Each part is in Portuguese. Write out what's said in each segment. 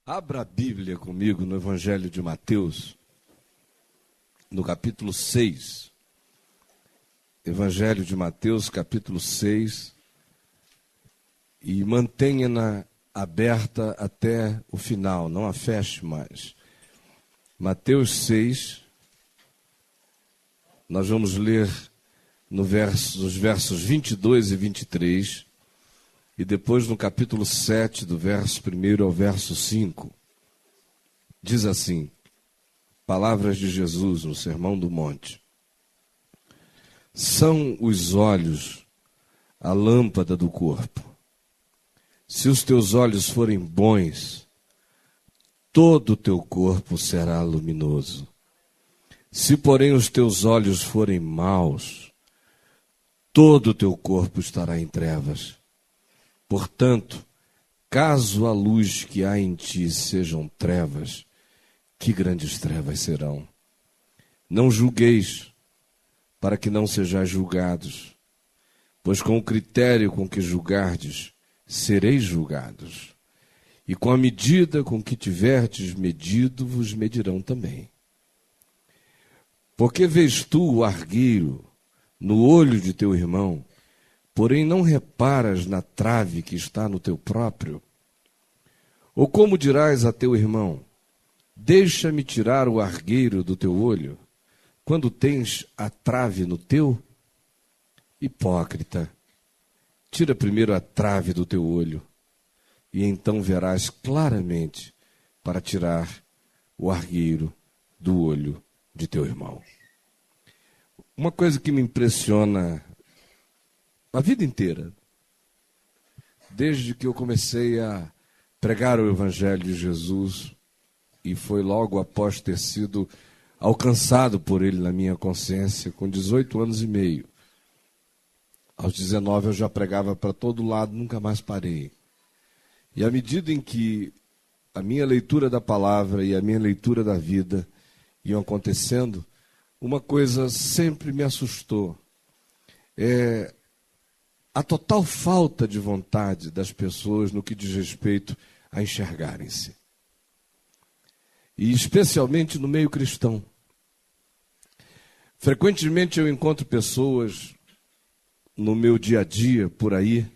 Abra a Bíblia comigo no Evangelho de Mateus, no capítulo 6. Evangelho de Mateus, capítulo 6, e mantenha-na aberta até o final, não a feche mais. Mateus 6, nós vamos ler os versos 22 e 23, e depois no capítulo 7, do verso 1 ao verso 5. Diz assim, palavras de Jesus no Sermão do Monte. São os olhos a lâmpada do corpo. Se os teus olhos forem bons, todo o teu corpo será luminoso. Se, porém, os teus olhos forem maus, todo o teu corpo estará em trevas. Portanto, caso a luz que há em ti sejam trevas, que grandes trevas serão. Não julgueis, para que não sejais julgados, pois com o critério com que julgardes, sereis julgados, e com a medida com que tiverdes medido, vos medirão também. Porque vês tu o argueiro no olho de teu irmão, porém não reparas na trave que está no teu próprio? Ou como dirás a teu irmão, deixa-me tirar o argueiro do teu olho, quando tens a trave no teu? Hipócrita, tira primeiro a trave do teu olho, e então verás claramente para tirar o argueiro do olho de teu irmão. Uma coisa que me impressiona a vida inteira, desde que eu comecei a pregar o Evangelho de Jesus, e foi logo após ter sido alcançado por ele na minha consciência, com 18 anos e meio. Aos 19 eu já pregava para todo lado, nunca mais parei. E à medida em que a minha leitura da palavra e a minha leitura da vida iam acontecendo, uma coisa sempre me assustou. A total falta de vontade das pessoas no que diz respeito a enxergarem-se. E especialmente no meio cristão. Frequentemente eu encontro pessoas no meu dia a dia, por aí,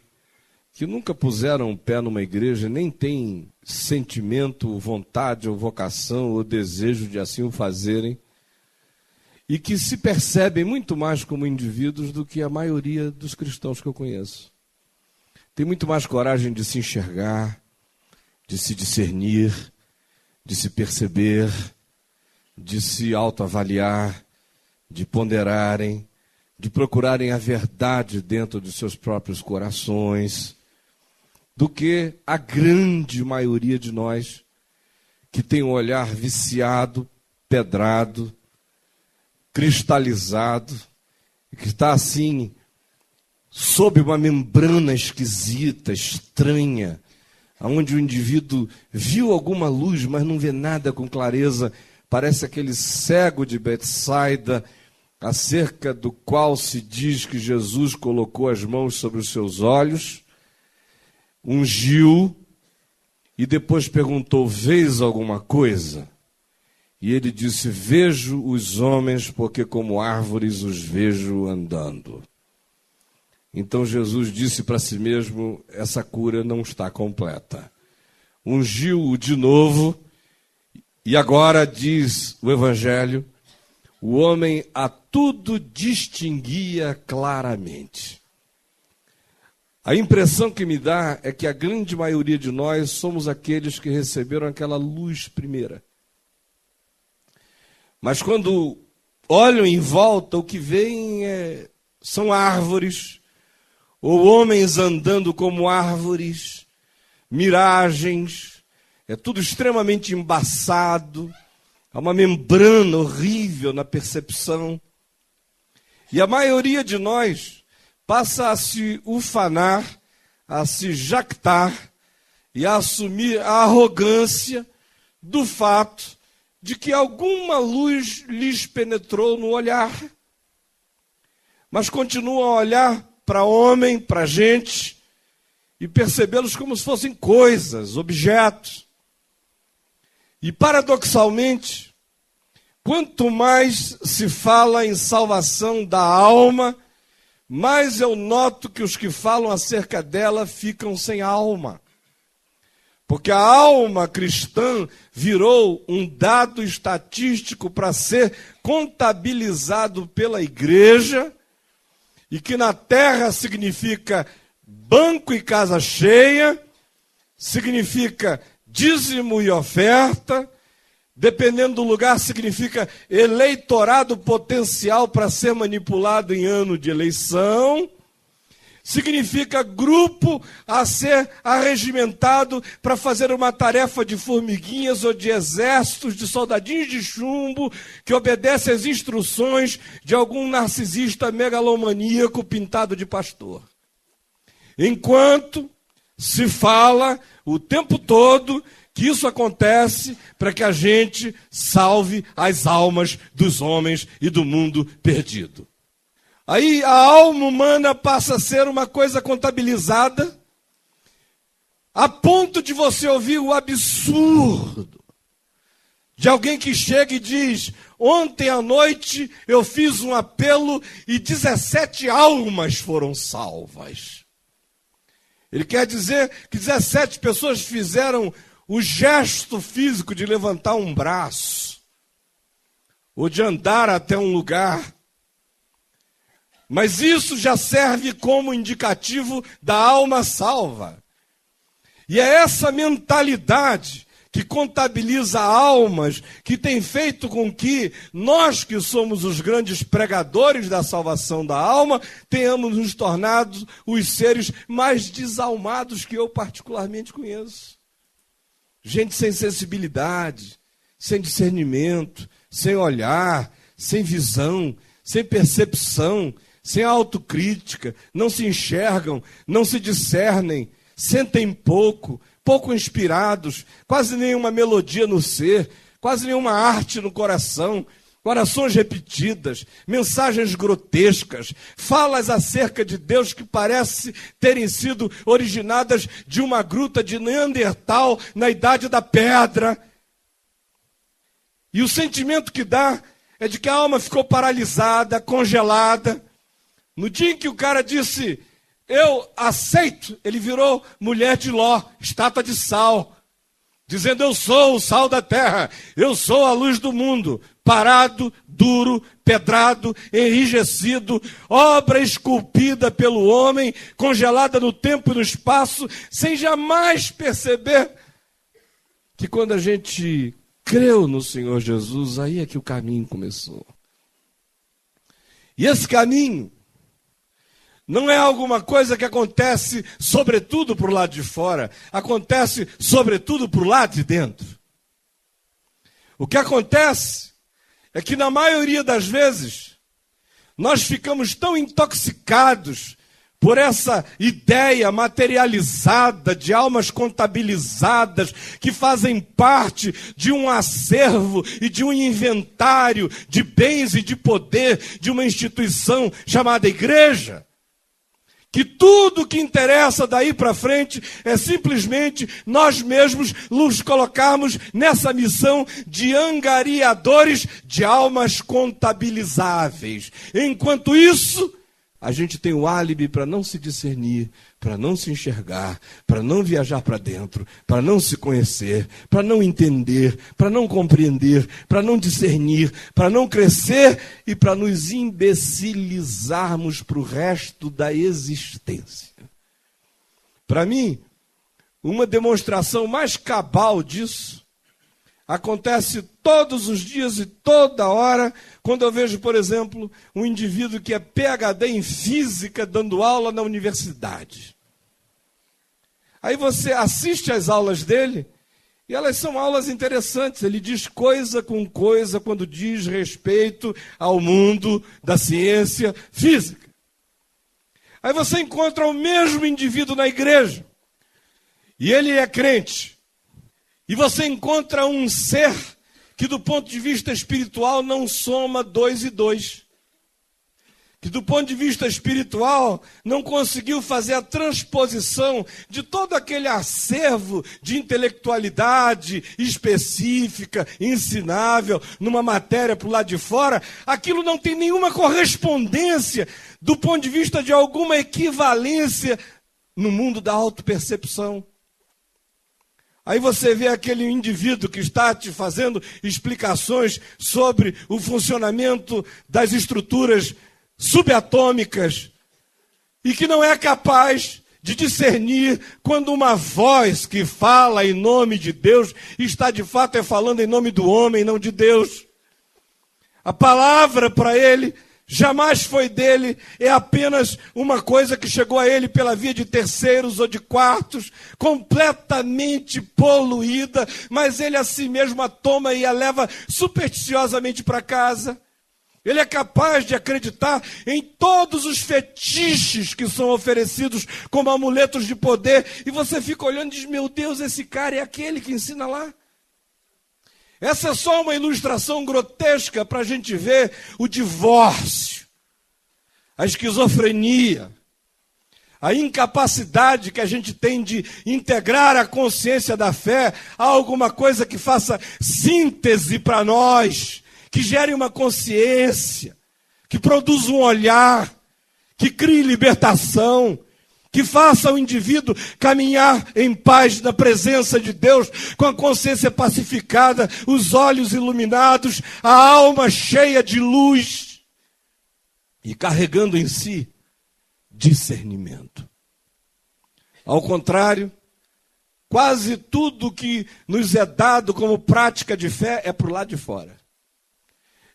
que nunca puseram o pé numa igreja, nem têm sentimento, vontade ou vocação ou desejo de assim o fazerem, e que se percebem muito mais como indivíduos do que a maioria dos cristãos que eu conheço. Tem muito mais coragem de se enxergar, de se discernir, de se perceber, de se autoavaliar, de ponderarem, de procurarem a verdade dentro de seus próprios corações, do que a grande maioria de nós, que tem um olhar viciado, pedrado, cristalizado, que está assim, sob uma membrana esquisita, estranha, onde o indivíduo viu alguma luz, mas não vê nada com clareza. Parece aquele cego de Betsaida, acerca do qual se diz que Jesus colocou as mãos sobre os seus olhos, ungiu e depois perguntou, vês alguma coisa? E ele disse, vejo os homens porque como árvores os vejo andando. Então Jesus disse para si mesmo, essa cura não está completa. Ungiu-o de novo e agora diz o Evangelho, o homem a tudo distinguia claramente. A impressão que me dá é que a grande maioria de nós somos aqueles que receberam aquela luz primeira. Mas quando olham em volta, o que veem são árvores, ou homens andando como árvores, miragens, é tudo extremamente embaçado, há uma membrana horrível na percepção. E a maioria de nós passa a se ufanar, a se jactar e a assumir a arrogância do fato de que alguma luz lhes penetrou no olhar, mas continuam a olhar para homem, para gente, e percebê-los como se fossem coisas, objetos. E, paradoxalmente, quanto mais se fala em salvação da alma, mais eu noto que os que falam acerca dela ficam sem alma. Porque a alma cristã virou um dado estatístico para ser contabilizado pela igreja, e que na terra significa banco e casa cheia, significa dízimo e oferta, dependendo do lugar, significa eleitorado potencial para ser manipulado em ano de eleição, significa grupo a ser arregimentado para fazer uma tarefa de formiguinhas ou de exércitos, de soldadinhos de chumbo, que obedece às instruções de algum narcisista megalomaníaco pintado de pastor. Enquanto se fala o tempo todo que isso acontece para que a gente salve as almas dos homens e do mundo perdido. Aí a alma humana passa a ser uma coisa contabilizada, a ponto de você ouvir o absurdo de alguém que chega e diz: ontem à noite eu fiz um apelo e 17 almas foram salvas. Ele quer dizer que 17 pessoas fizeram o gesto físico de levantar um braço, ou de andar até um lugar. Mas isso já serve como indicativo da alma salva. E é essa mentalidade que contabiliza almas que tem feito com que nós, que somos os grandes pregadores da salvação da alma, tenhamos nos tornado os seres mais desalmados que eu particularmente conheço. Gente sem sensibilidade, sem discernimento, sem olhar, sem visão, sem percepção, sem autocrítica, não se enxergam, não se discernem, sentem pouco, pouco inspirados, quase nenhuma melodia no ser, quase nenhuma arte no coração, orações repetidas, mensagens grotescas, falas acerca de Deus que parece terem sido originadas de uma gruta de Neandertal na idade da pedra. E o sentimento que dá é de que a alma ficou paralisada, congelada. No dia em que o cara disse: eu aceito, ele virou mulher de Ló, estátua de sal, dizendo: eu sou o sal da terra, eu sou a luz do mundo, parado, duro, pedrado, enrijecido, obra esculpida pelo homem, congelada no tempo e no espaço, sem jamais perceber que quando a gente creu no Senhor Jesus, aí é que o caminho começou. E esse caminho não é alguma coisa que acontece sobretudo para o lado de fora, acontece sobretudo para o lado de dentro. O que acontece é que na maioria das vezes nós ficamos tão intoxicados por essa ideia materializada de almas contabilizadas que fazem parte de um acervo e de um inventário de bens e de poder de uma instituição chamada igreja, que tudo que interessa daí para frente é simplesmente nós mesmos nos colocarmos nessa missão de angariadores de almas contabilizáveis. Enquanto isso, a gente tem o álibi para não se discernir, para não se enxergar, para não viajar para dentro, para não se conhecer, para não entender, para não compreender, para não discernir, para não crescer e para nos imbecilizarmos para o resto da existência. Para mim, uma demonstração mais cabal disso acontece todos os dias e toda hora, quando eu vejo, por exemplo, um indivíduo que é PhD em física dando aula na universidade. Aí você assiste às aulas dele, e elas são aulas interessantes. Ele diz coisa com coisa quando diz respeito ao mundo da ciência física. Aí você encontra o mesmo indivíduo na igreja, e ele é crente. E você encontra um ser que, do ponto de vista espiritual, não soma 2 e 2. que do ponto de vista espiritual não conseguiu fazer a transposição de todo aquele acervo de intelectualidade específica, ensinável, numa matéria para o lado de fora, aquilo não tem nenhuma correspondência do ponto de vista de alguma equivalência no mundo da autopercepção. Aí você vê aquele indivíduo que está te fazendo explicações sobre o funcionamento das estruturas subatômicas e que não é capaz de discernir quando uma voz que fala em nome de Deus está de fato falando em nome do homem, não de Deus. A palavra para ele jamais foi dele, é apenas uma coisa que chegou a ele pela via de terceiros ou de quartos, completamente poluída, mas ele a si mesmo a toma e a leva supersticiosamente para casa. Ele é capaz de acreditar em todos os fetiches que são oferecidos como amuletos de poder, e você fica olhando e diz, meu Deus, esse cara é aquele que ensina lá. Essa é só uma ilustração grotesca para a gente ver o divórcio, a esquizofrenia, a incapacidade que a gente tem de integrar a consciência da fé a alguma coisa que faça síntese para nós, que gere uma consciência, que produza um olhar, que crie libertação, que faça o indivíduo caminhar em paz na presença de Deus, com a consciência pacificada, os olhos iluminados, a alma cheia de luz e carregando em si discernimento. Ao contrário, quase tudo que nos é dado como prática de fé é para o lado de fora.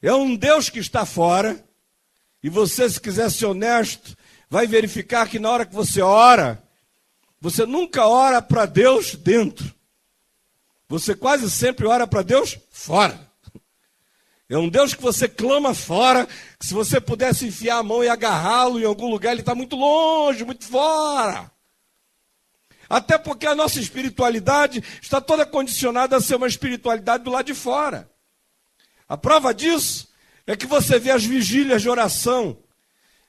É um Deus que está fora, e você, se quiser ser honesto, vai verificar que na hora que você ora, você nunca ora para Deus dentro. Você quase sempre ora para Deus fora. É um Deus que você clama fora, que se você pudesse enfiar a mão e agarrá-lo em algum lugar, ele está muito longe, muito fora. Até porque a nossa espiritualidade está toda condicionada a ser uma espiritualidade do lado de fora. A prova disso é que você vê as vigílias de oração,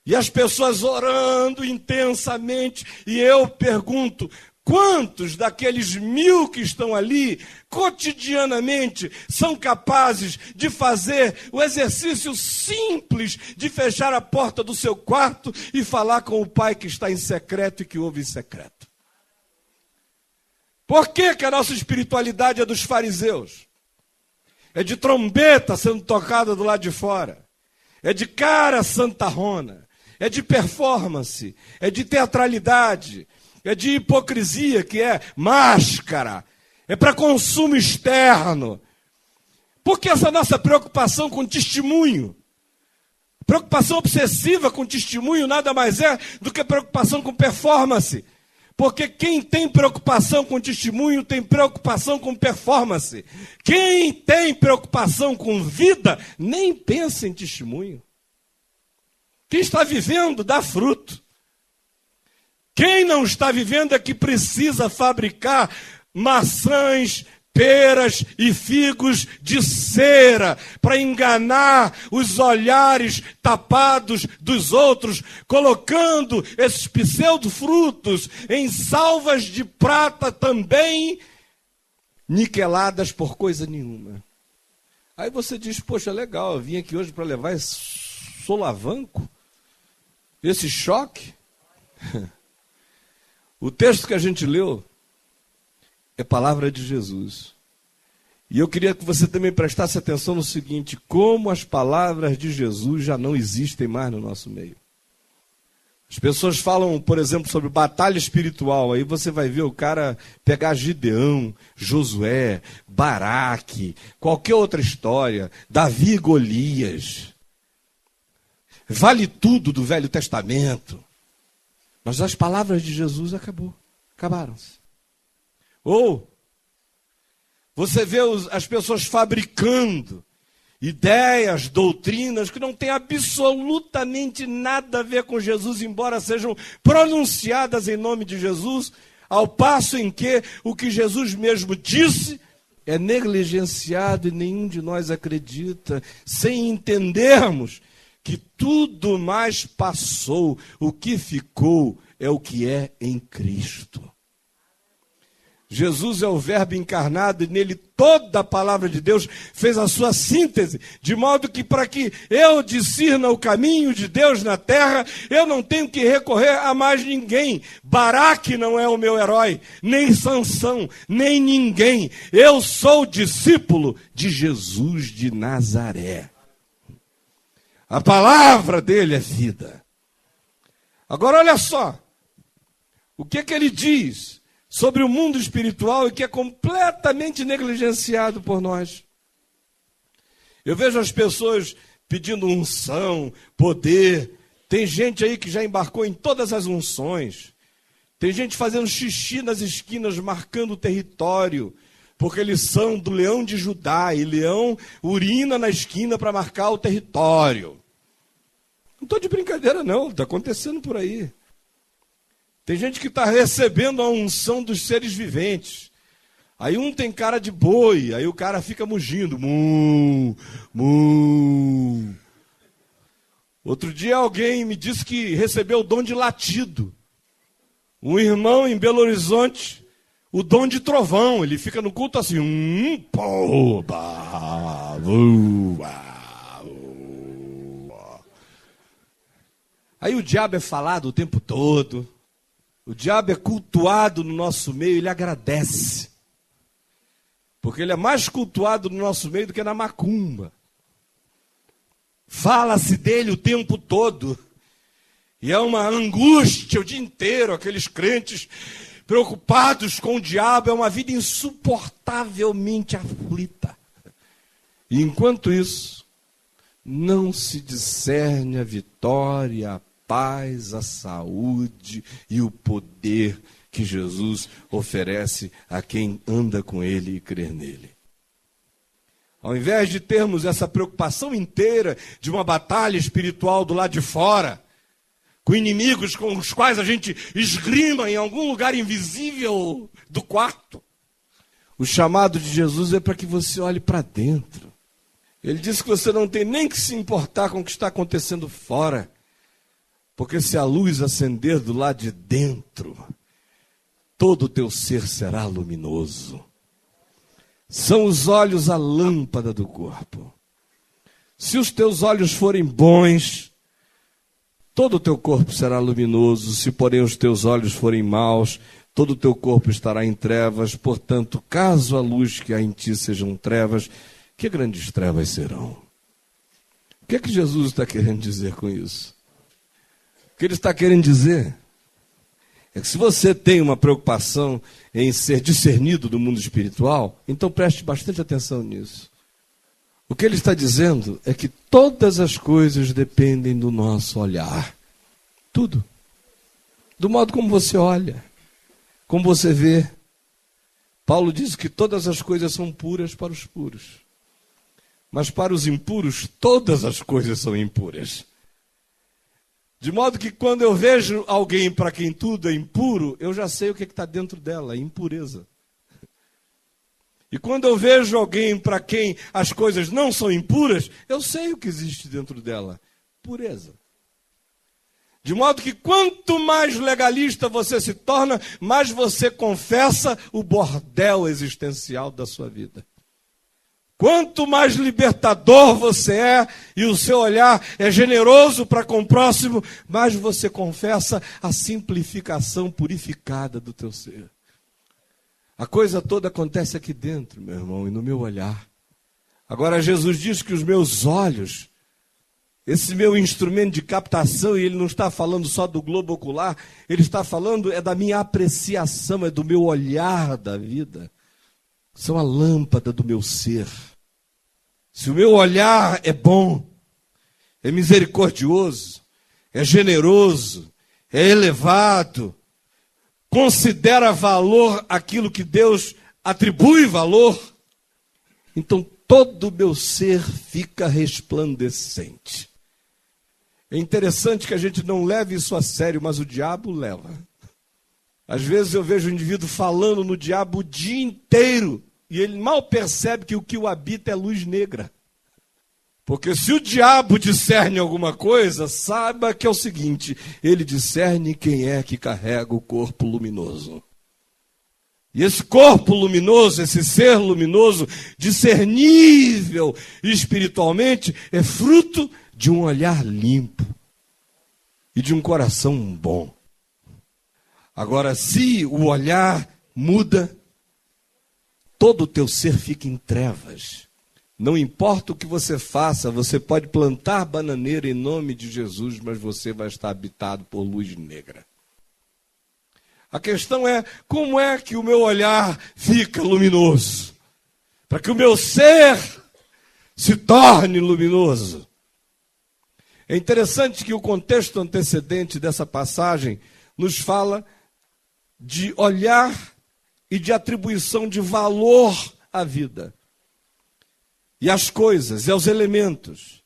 e as pessoas orando intensamente, e eu pergunto, quantos daqueles 1000 que estão ali, cotidianamente, são capazes de fazer o exercício simples de fechar a porta do seu quarto e falar com o Pai que está em secreto e que ouve em secreto? Por que que a nossa espiritualidade é dos fariseus? É de trombeta sendo tocada do lado de fora, é de cara santarrona, é de performance, é de teatralidade, é de hipocrisia, que é máscara, é para consumo externo. Porque essa nossa preocupação com testemunho, preocupação obsessiva com testemunho, nada mais é do que preocupação com performance. Porque quem tem preocupação com testemunho tem preocupação com performance. Quem tem preocupação com vida nem pensa em testemunho. Quem está vivendo dá fruto. Quem não está vivendo é que precisa fabricar maçãs, peras e figos de cera para enganar os olhares tapados dos outros, colocando esses pseudo-frutos em salvas de prata também niqueladas por coisa nenhuma. Aí você diz, poxa, legal, eu vim aqui hoje para levar esse solavanco, esse choque. O texto que a gente leu é palavra de Jesus. E eu queria que você também prestasse atenção no seguinte, como as palavras de Jesus já não existem mais no nosso meio. As pessoas falam, por exemplo, sobre batalha espiritual, aí você vai ver o cara pegar Gideão, Josué, Baraque, qualquer outra história, Davi e Golias. Vale tudo do Velho Testamento. Mas as palavras de Jesus acabaram-se. Ou você vê as pessoas fabricando ideias, doutrinas que não têm absolutamente nada a ver com Jesus, embora sejam pronunciadas em nome de Jesus, ao passo em que o que Jesus mesmo disse é negligenciado e nenhum de nós acredita, sem entendermos que tudo mais passou, o que ficou é o que é em Cristo. Jesus é o Verbo encarnado e nele toda a palavra de Deus fez a sua síntese, de modo que para que eu discirna o caminho de Deus na terra, eu não tenho que recorrer a mais ninguém. Baraque não é o meu herói, nem Sansão, nem ninguém. Eu sou discípulo de Jesus de Nazaré. A palavra dele é vida. Agora olha só, o que ele diz sobre o mundo espiritual e que é completamente negligenciado por nós. Eu vejo as pessoas pedindo unção, poder. Tem gente aí que já embarcou em todas as unções. Tem gente fazendo xixi nas esquinas, marcando o território, porque eles são do leão de Judá, e leão urina na esquina para marcar o território. Não estou de brincadeira não, está acontecendo por aí. Tem gente que está recebendo a unção dos seres viventes. Aí um tem cara de boi, aí o cara fica mugindo. Mu, mu. Outro dia alguém me disse que recebeu o dom de latido. Um irmão em Belo Horizonte, o dom de trovão. Ele fica no culto assim. Pô, bah, Aí o diabo é falado o tempo todo. O diabo é cultuado no nosso meio, ele agradece. Porque ele é mais cultuado no nosso meio do que na macumba. Fala-se dele o tempo todo. E é uma angústia o dia inteiro, aqueles crentes preocupados com o diabo, é uma vida insuportavelmente aflita. E enquanto isso, não se discerne a vitória, a paz, a saúde e o poder que Jesus oferece a quem anda com ele e crê nele. Ao invés de termos essa preocupação inteira de uma batalha espiritual do lado de fora, com inimigos com os quais a gente esgrima em algum lugar invisível do quarto, o chamado de Jesus é para que você olhe para dentro. Ele disse que você não tem nem que se importar com o que está acontecendo fora, porque se a luz acender do lado de dentro, todo o teu ser será luminoso. São os olhos a lâmpada do corpo. Se os teus olhos forem bons, todo o teu corpo será luminoso. Se, porém, os teus olhos forem maus, todo o teu corpo estará em trevas. Portanto, caso a luz que há em ti sejam trevas, que grandes trevas serão? O que é que Jesus está querendo dizer com isso? O que ele está querendo dizer é que se você tem uma preocupação em ser discernido do mundo espiritual, então preste bastante atenção nisso. O que ele está dizendo é que todas as coisas dependem do nosso olhar. Tudo. Do modo como você olha, como você vê. Paulo diz que todas as coisas são puras para os puros. Mas para os impuros, todas as coisas são impuras. De modo que quando eu vejo alguém para quem tudo é impuro, eu já sei o que está dentro dela, impureza. E quando eu vejo alguém para quem as coisas não são impuras, eu sei o que existe dentro dela, pureza. De modo que quanto mais legalista você se torna, mais você confessa o bordel existencial da sua vida. Quanto mais libertador você é e o seu olhar é generoso para com o próximo, mais você confessa a simplificação purificada do teu ser. A coisa toda acontece aqui dentro, meu irmão, e no meu olhar. Agora Jesus diz que os meus olhos, esse meu instrumento de captação, e ele não está falando só do globo ocular, ele está falando da minha apreciação, é do meu olhar da vida. São a lâmpada do meu ser. Se o meu olhar é bom, é misericordioso, é generoso, é elevado, considera valor aquilo que Deus atribui valor, então todo o meu ser fica resplandecente. É interessante que a gente não leve isso a sério, mas o diabo leva. Às vezes eu vejo o indivíduo falando no diabo o dia inteiro, e ele mal percebe que o habita é luz negra. Porque se o diabo discerne alguma coisa, saiba que é o seguinte: ele discerne quem é que carrega o corpo luminoso. E esse corpo luminoso, esse ser luminoso, discernível espiritualmente, é fruto de um olhar limpo e de um coração bom. Agora, se o olhar muda, todo o teu ser fica em trevas. Não importa o que você faça, você pode plantar bananeira em nome de Jesus, mas você vai estar habitado por luz negra. A questão é, como é que o meu olhar fica luminoso? Para que o meu ser se torne luminoso. É interessante que o contexto antecedente dessa passagem nos fala de olhar e de atribuição de valor à vida. E às coisas, e aos elementos.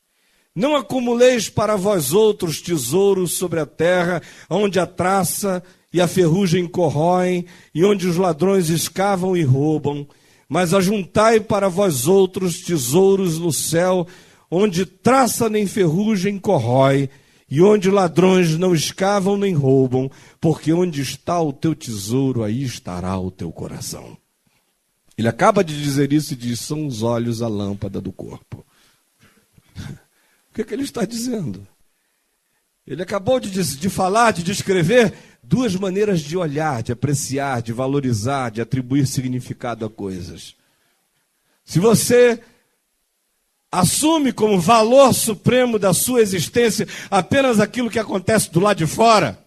Não acumuleis para vós outros tesouros sobre a terra, onde a traça e a ferrugem corroem, e onde os ladrões escavam e roubam, mas ajuntai para vós outros tesouros no céu, onde traça nem ferrugem corrói, e onde ladrões não escavam nem roubam, porque onde está o teu tesouro, aí estará o teu coração. Ele acaba de dizer isso e diz: são os olhos a lâmpada do corpo. O que ele está dizendo? Ele acabou de falar, de descrever duas maneiras de olhar, de apreciar, de valorizar, de atribuir significado a coisas. Se você assume como valor supremo da sua existência apenas aquilo que acontece do lado de fora,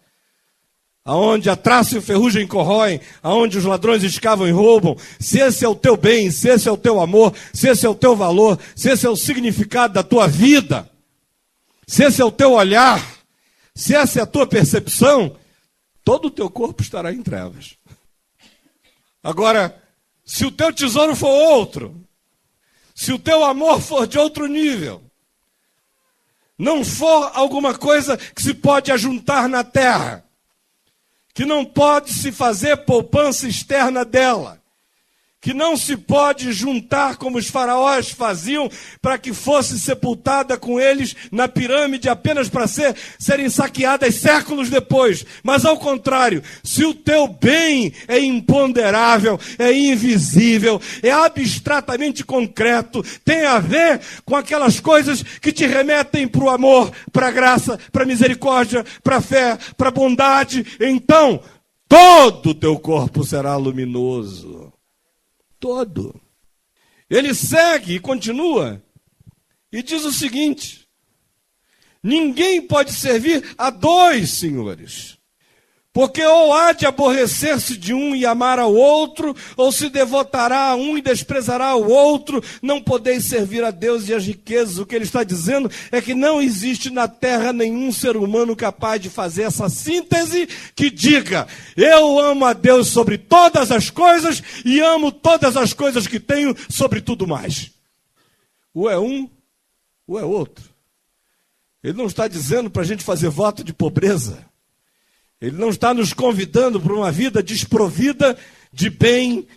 aonde a traça e o ferrugem corroem, aonde os ladrões escavam e roubam, se esse é o teu bem, se esse é o teu amor, se esse é o teu valor, se esse é o significado da tua vida, se esse é o teu olhar, se essa é a tua percepção, todo o teu corpo estará em trevas. Agora, se o teu tesouro for outro, se o teu amor for de outro nível, não for alguma coisa que se pode ajuntar na terra, que não pode se fazer poupança externa dela, que não se pode juntar como os faraós faziam para que fosse sepultada com eles na pirâmide apenas para serem saqueadas séculos depois. Mas ao contrário, se o teu bem é imponderável, é invisível, é abstratamente concreto, tem a ver com aquelas coisas que te remetem para o amor, para a graça, para a misericórdia, para a fé, para a bondade, então todo o teu corpo será luminoso. Todo. Ele segue e continua e diz o seguinte: ninguém pode servir a dois senhores, porque ou há de aborrecer-se de um e amar ao outro, ou se devotará a um e desprezará o outro. Não podeis servir a Deus e as riquezas. O que ele está dizendo é que não existe na terra nenhum ser humano capaz de fazer essa síntese que diga: eu amo a Deus sobre todas as coisas e amo todas as coisas que tenho sobre tudo mais. Ou é um, ou é outro. Ele não está dizendo para a gente fazer voto de pobreza. Ele não está nos convidando para uma vida desprovida de bem,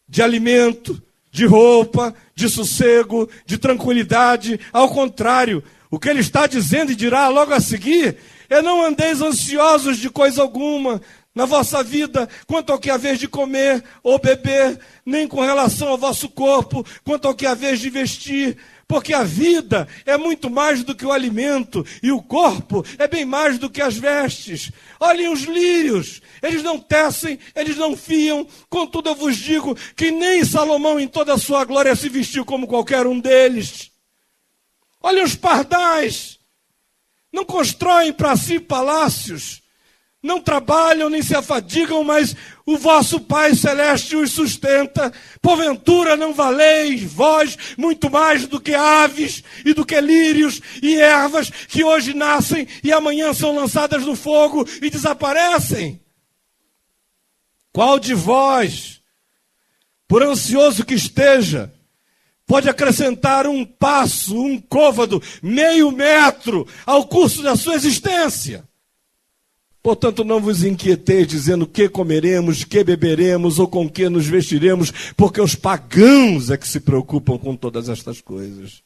de alimento, de roupa, de sossego, de tranquilidade. Ao contrário, o que ele está dizendo e dirá logo a seguir é: não andeis ansiosos de coisa alguma na vossa vida, quanto ao que haveis de comer ou beber, nem com relação ao vosso corpo, quanto ao que haveis de vestir. Porque a vida é muito mais do que o alimento, e o corpo é bem mais do que as vestes. Olhem os lírios, eles não tecem, eles não fiam, contudo eu vos digo que nem Salomão em toda a sua glória se vestiu como qualquer um deles. Olhem os pardais, não constroem para si palácios, não trabalham nem se afadigam, mas o vosso Pai Celeste os sustenta. Porventura não valeis vós muito mais do que aves e do que lírios e ervas que hoje nascem e amanhã são lançadas no fogo e desaparecem? Qual de vós, por ansioso que esteja, pode acrescentar um passo, um côvado, meio metro ao curso da sua existência? Portanto, não vos inquieteis dizendo que comeremos, que beberemos ou com que nos vestiremos, porque os pagãos é que se preocupam com todas estas coisas.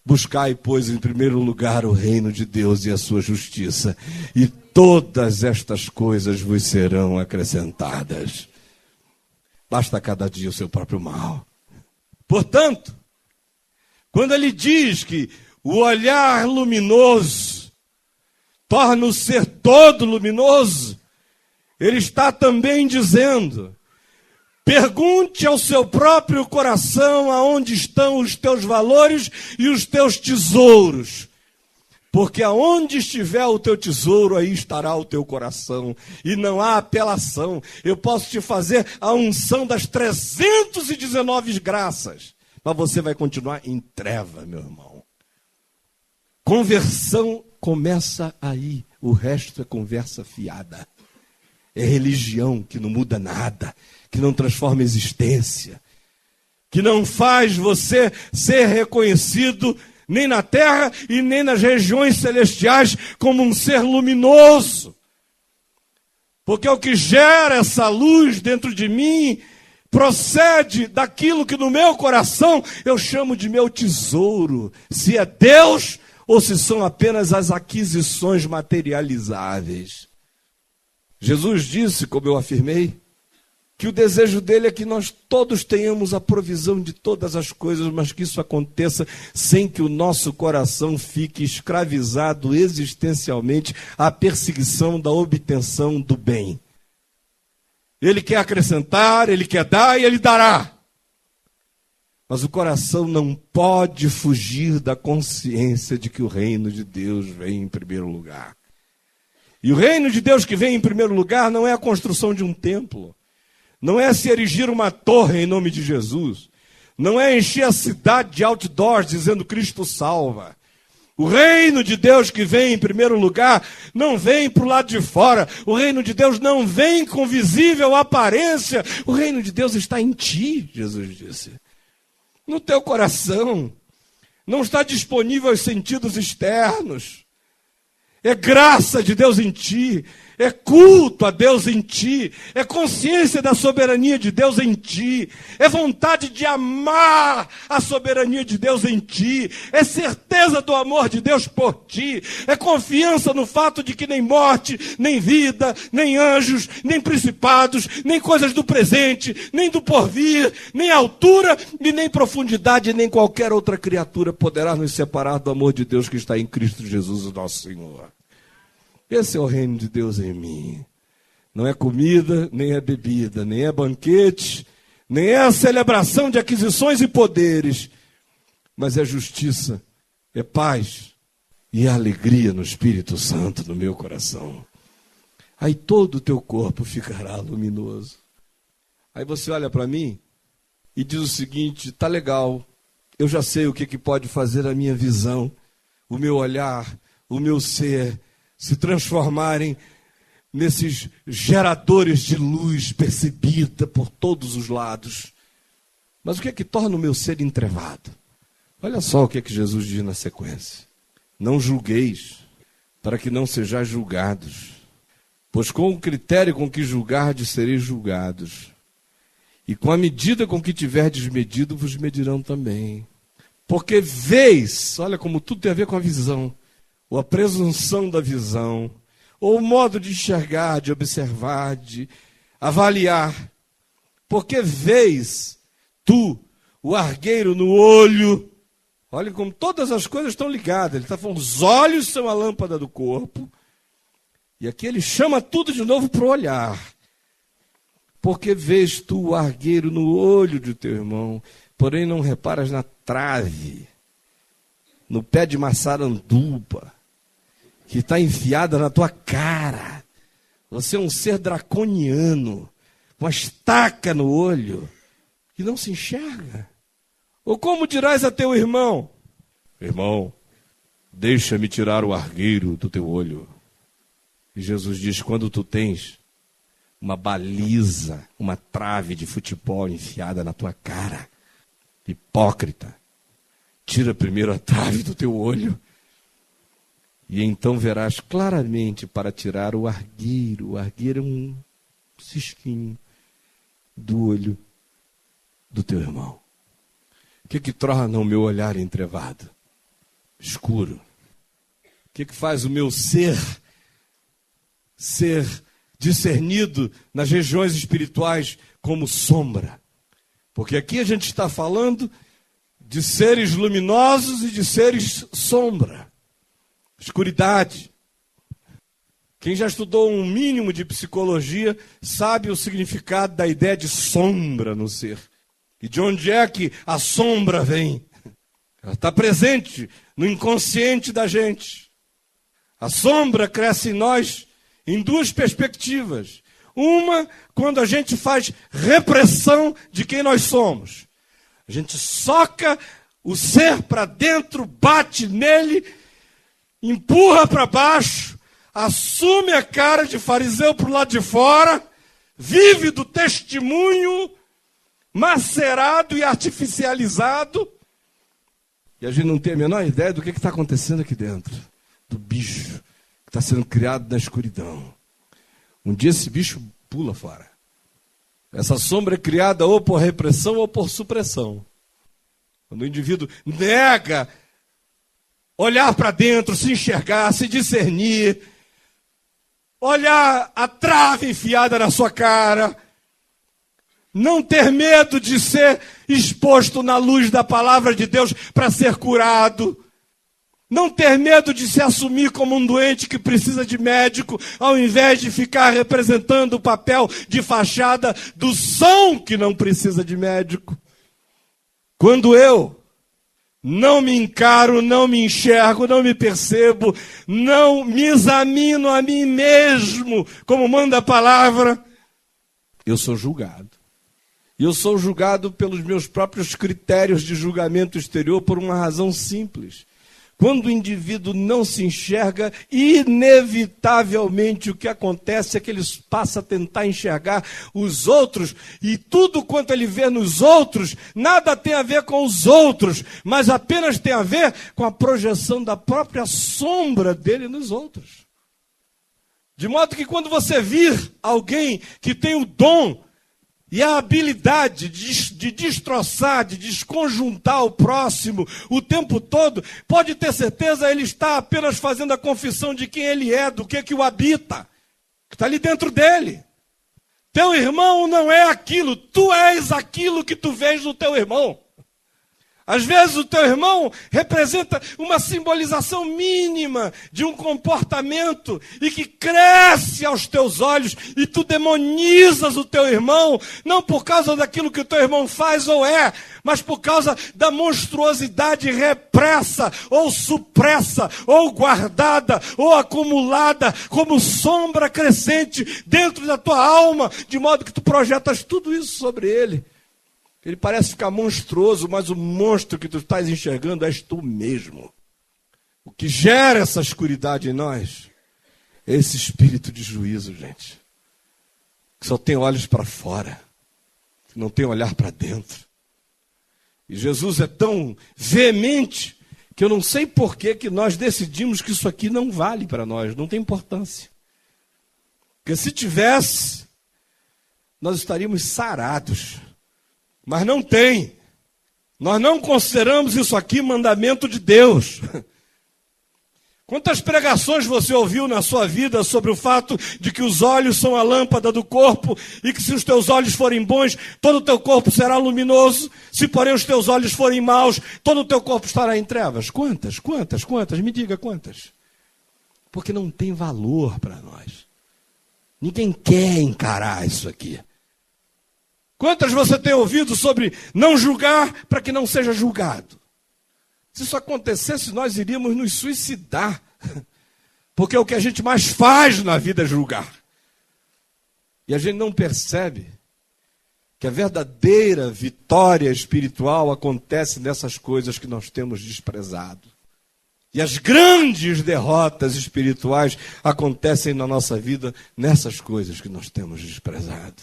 Buscai, pois, em primeiro lugar o reino de Deus e a sua justiça, e todas estas coisas vos serão acrescentadas. Basta cada dia o seu próprio mal. Portanto, quando ele diz que o olhar luminoso torna o ser todo luminoso, ele está também dizendo: pergunte ao seu próprio coração aonde estão os teus valores e os teus tesouros. Porque aonde estiver o teu tesouro, aí estará o teu coração. E não há apelação. Eu posso te fazer a unção das 319 graças, mas você vai continuar em treva, meu irmão. Conversão começa aí. O resto é conversa fiada. É religião que não muda nada, que não transforma a existência, que não faz você ser reconhecido nem na terra e nem nas regiões celestiais como um ser luminoso. Porque o que gera essa luz dentro de mim procede daquilo que no meu coração eu chamo de meu tesouro. Se é Deus ou se são apenas as aquisições materializáveis. Jesus disse, como eu afirmei, que o desejo dele é que nós todos tenhamos a provisão de todas as coisas, mas que isso aconteça sem que o nosso coração fique escravizado existencialmente à perseguição da obtenção do bem. Ele quer acrescentar, ele quer dar e ele dará. Mas o coração não pode fugir da consciência de que o reino de Deus vem em primeiro lugar. E o reino de Deus que vem em primeiro lugar não é a construção de um templo. Não é se erigir uma torre em nome de Jesus. Não é encher a cidade de outdoors dizendo Cristo salva. O reino de Deus que vem em primeiro lugar não vem para o lado de fora. O reino de Deus não vem com visível aparência. O reino de Deus está em ti, Jesus disse. No teu coração. Não está disponível aos sentidos externos. É graça de Deus em ti. É culto a Deus em ti, é consciência da soberania de Deus em ti, é vontade de amar a soberania de Deus em ti, é certeza do amor de Deus por ti, é confiança no fato de que nem morte, nem vida, nem anjos, nem principados, nem coisas do presente, nem do porvir, nem altura e nem profundidade, nem qualquer outra criatura poderá nos separar do amor de Deus que está em Cristo Jesus, o nosso Senhor. Esse é o reino de Deus em mim. Não é comida, nem é bebida, nem é banquete, nem é a celebração de aquisições e poderes, mas é justiça, é paz e é alegria no Espírito Santo no meu coração. Aí todo o teu corpo ficará luminoso. Aí você olha para mim e diz o seguinte: tá legal, eu já sei o que pode fazer a minha visão, o meu olhar, o meu ser se transformarem nesses geradores de luz percebida por todos os lados. Mas o que é que torna o meu ser entrevado? Olha só o que é que Jesus diz na sequência. Não julgueis, para que não sejais julgados. Pois com o critério com que julgardes, sereis julgados. E com a medida com que tiverdes medido, vos medirão também. Porque vês, olha como tudo tem a ver com a visão, ou a presunção da visão, ou o modo de enxergar, de observar, de avaliar. Porque vês tu o argueiro no olho. Olha como todas as coisas estão ligadas. Ele está falando, os olhos são a lâmpada do corpo. E aqui ele chama tudo de novo para o olhar. Porque vês tu o argueiro no olho de teu irmão, porém não reparas na trave, no pé de maçaranduba, que está enfiada na tua cara. Você é um ser draconiano, com uma estaca no olho, que não se enxerga. Ou como dirás a teu irmão? Irmão, deixa-me tirar o argueiro do teu olho. E Jesus diz, quando tu tens uma baliza, uma trave de futebol enfiada na tua cara, hipócrita, tira primeiro a trave do teu olho, e então verás claramente para tirar o argueiro. O argueiro é um cisquinho do olho do teu irmão. O que torna o meu olhar entrevado? escuro. O que faz o meu ser discernido nas regiões espirituais como sombra? Porque aqui a gente está falando de seres luminosos e de seres sombra, escuridade. Quem já estudou um mínimo de psicologia sabe o significado da ideia de sombra no ser. E de onde é que a sombra vem? Ela está presente no inconsciente da gente. A sombra cresce em nós em duas perspectivas. Uma, quando a gente faz repressão de quem nós somos. A gente soca o ser para dentro, bate nele, empurra para baixo, assume a cara de fariseu para o lado de fora, vive do testemunho macerado e artificializado, e a gente não tem a menor ideia do que está acontecendo aqui dentro, do bicho que está sendo criado na escuridão. Um dia esse bicho pula fora. Essa sombra é criada ou por repressão ou por supressão. Quando o indivíduo nega olhar para dentro, se enxergar, se discernir, olhar a trave enfiada na sua cara, não ter medo de ser exposto na luz da palavra de Deus para ser curado, não ter medo de se assumir como um doente que precisa de médico, ao invés de ficar representando o papel de fachada do são que não precisa de médico. Quando eu não me encaro, não me enxergo, não me percebo, não me examino a mim mesmo, como manda a palavra, eu sou julgado. E eu sou julgado pelos meus próprios critérios de julgamento exterior por uma razão simples. Quando o indivíduo não se enxerga, inevitavelmente o que acontece é que ele passa a tentar enxergar os outros, e tudo quanto ele vê nos outros, nada tem a ver com os outros, mas apenas tem a ver com a projeção da própria sombra dele nos outros. De modo que quando você vir alguém que tem o dom e a habilidade de destroçar, de desconjuntar o próximo o tempo todo, pode ter certeza, ele está apenas fazendo a confissão de quem ele é, do que o habita, que está ali dentro dele. Teu irmão não é aquilo, tu és aquilo que tu vês no teu irmão. Às vezes o teu irmão representa uma simbolização mínima de um comportamento e que cresce aos teus olhos e tu demonizas o teu irmão, não por causa daquilo que o teu irmão faz ou é, mas por causa da monstruosidade repressa ou supressa ou guardada ou acumulada como sombra crescente dentro da tua alma, de modo que tu projetas tudo isso sobre ele. Ele parece ficar monstruoso, mas o monstro que tu estás enxergando és tu mesmo. O que gera essa escuridade em nós é esse espírito de juízo, gente. Que só tem olhos para fora, que não tem olhar para dentro. E Jesus é tão veemente que eu não sei por que nós decidimos que isso aqui não vale para nós, não tem importância. Porque se tivesse, nós estaríamos sarados. Mas não tem. Nós não consideramos isso aqui mandamento de Deus. Quantas pregações você ouviu na sua vida sobre o fato de que os olhos são a lâmpada do corpo e que se os teus olhos forem bons, todo o teu corpo será luminoso, se porém os teus olhos forem maus, todo o teu corpo estará em trevas? Quantas? Me diga quantas. Porque não tem valor para nós. Ninguém quer encarar isso aqui. Quantas você tem ouvido sobre não julgar para que não seja julgado? Se isso acontecesse, nós iríamos nos suicidar. Porque o que a gente mais faz na vida é julgar. E a gente não percebe que a verdadeira vitória espiritual acontece nessas coisas que nós temos desprezado. E as grandes derrotas espirituais acontecem na nossa vida nessas coisas que nós temos desprezado.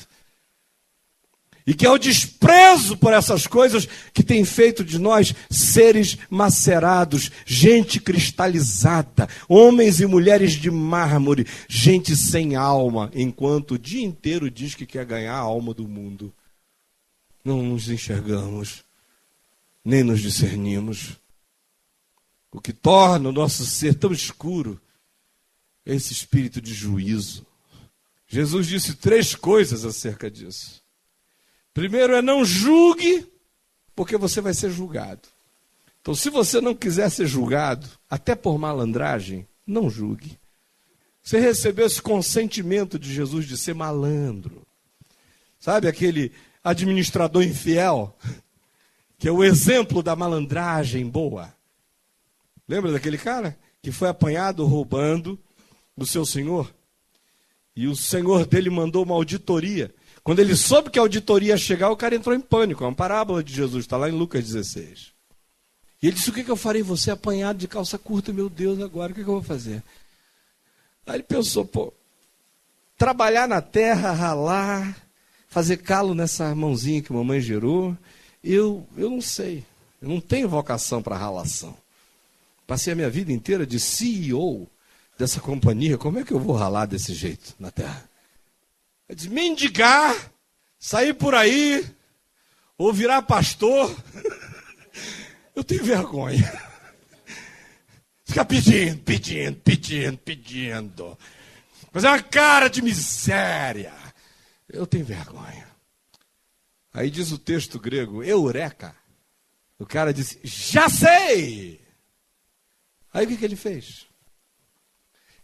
E que é o desprezo por essas coisas que tem feito de nós seres macerados, gente cristalizada, homens e mulheres de mármore, gente sem alma, enquanto o dia inteiro diz que quer ganhar a alma do mundo. Não nos enxergamos, nem nos discernimos. O que torna o nosso ser tão escuro é esse espírito de juízo. Jesus disse 3 coisas acerca disso. Primeiro é: não julgue, porque você vai ser julgado. Então, se você não quiser ser julgado, até por malandragem, não julgue. Você recebeu esse consentimento de Jesus de ser malandro. Sabe aquele administrador infiel, que é o exemplo da malandragem boa? Lembra daquele cara que foi apanhado roubando do seu senhor? E o senhor dele mandou uma auditoria. Quando ele soube que a auditoria ia chegar, o cara entrou em pânico. É uma parábola de Jesus, está lá em Lucas 16. E ele disse: o que eu farei? Você apanhado de calça curta, meu Deus, agora o que eu vou fazer? Aí ele pensou: trabalhar na terra, ralar, fazer calo nessa mãozinha que a mamãe gerou, eu não sei. Eu não tenho vocação para ralação. Passei a minha vida inteira de CEO dessa companhia, como é que eu vou ralar desse jeito na terra? Eu disse: mendigar, sair por aí, ou virar pastor, eu tenho vergonha. Ficar pedindo. Fazer uma cara de miséria. Eu tenho vergonha. Aí diz o texto grego, eureka. O cara disse: já sei! Aí o que ele fez?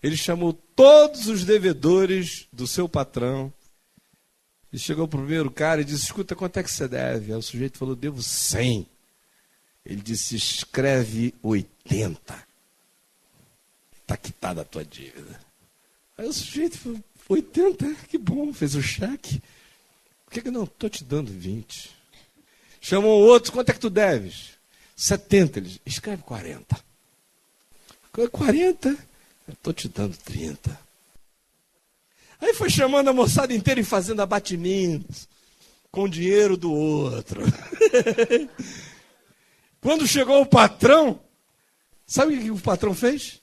Ele chamou todos os devedores do seu patrão. E chegou para o primeiro cara e disse: escuta, quanto é que você deve? Aí o sujeito falou: devo 100. Ele disse: escreve 80. Está quitada a tua dívida. Aí o sujeito falou: 80? Que bom, fez o cheque. Por que não? Estou te dando 20. Chamou o outro: quanto é que tu deves? 70. Ele disse: escreve 40. 40? Estou te dando 30. Aí foi chamando a moçada inteira e fazendo abatimentos com o dinheiro do outro. Quando chegou o patrão, sabe o que o patrão fez?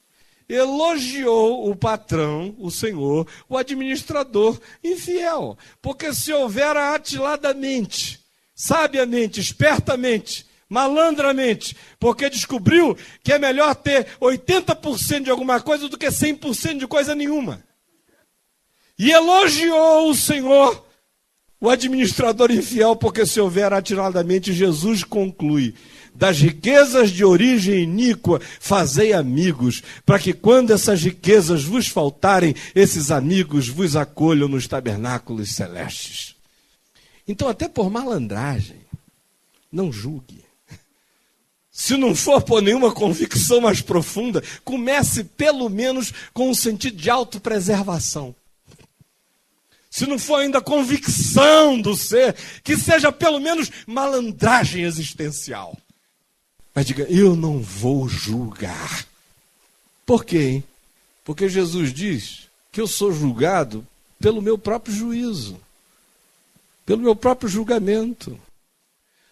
Elogiou o patrão, o senhor, o administrador infiel. Porque se houver atiladamente, sabiamente, espertamente, malandramente, porque descobriu que é melhor ter 80% de alguma coisa do que 100% de coisa nenhuma. E elogiou o senhor, o administrador infiel, porque se houver atiradamente, Jesus conclui: das riquezas de origem iníqua, fazei amigos, para que quando essas riquezas vos faltarem, esses amigos vos acolham nos tabernáculos celestes. Então, até por malandragem, não julgue. Se não for por nenhuma convicção mais profunda, comece pelo menos com um sentido de autopreservação. Se não for ainda convicção do ser, que seja pelo menos malandragem existencial. Mas diga: eu não vou julgar. Por quê, hein? Porque Jesus diz que eu sou julgado pelo meu próprio juízo, pelo meu próprio julgamento.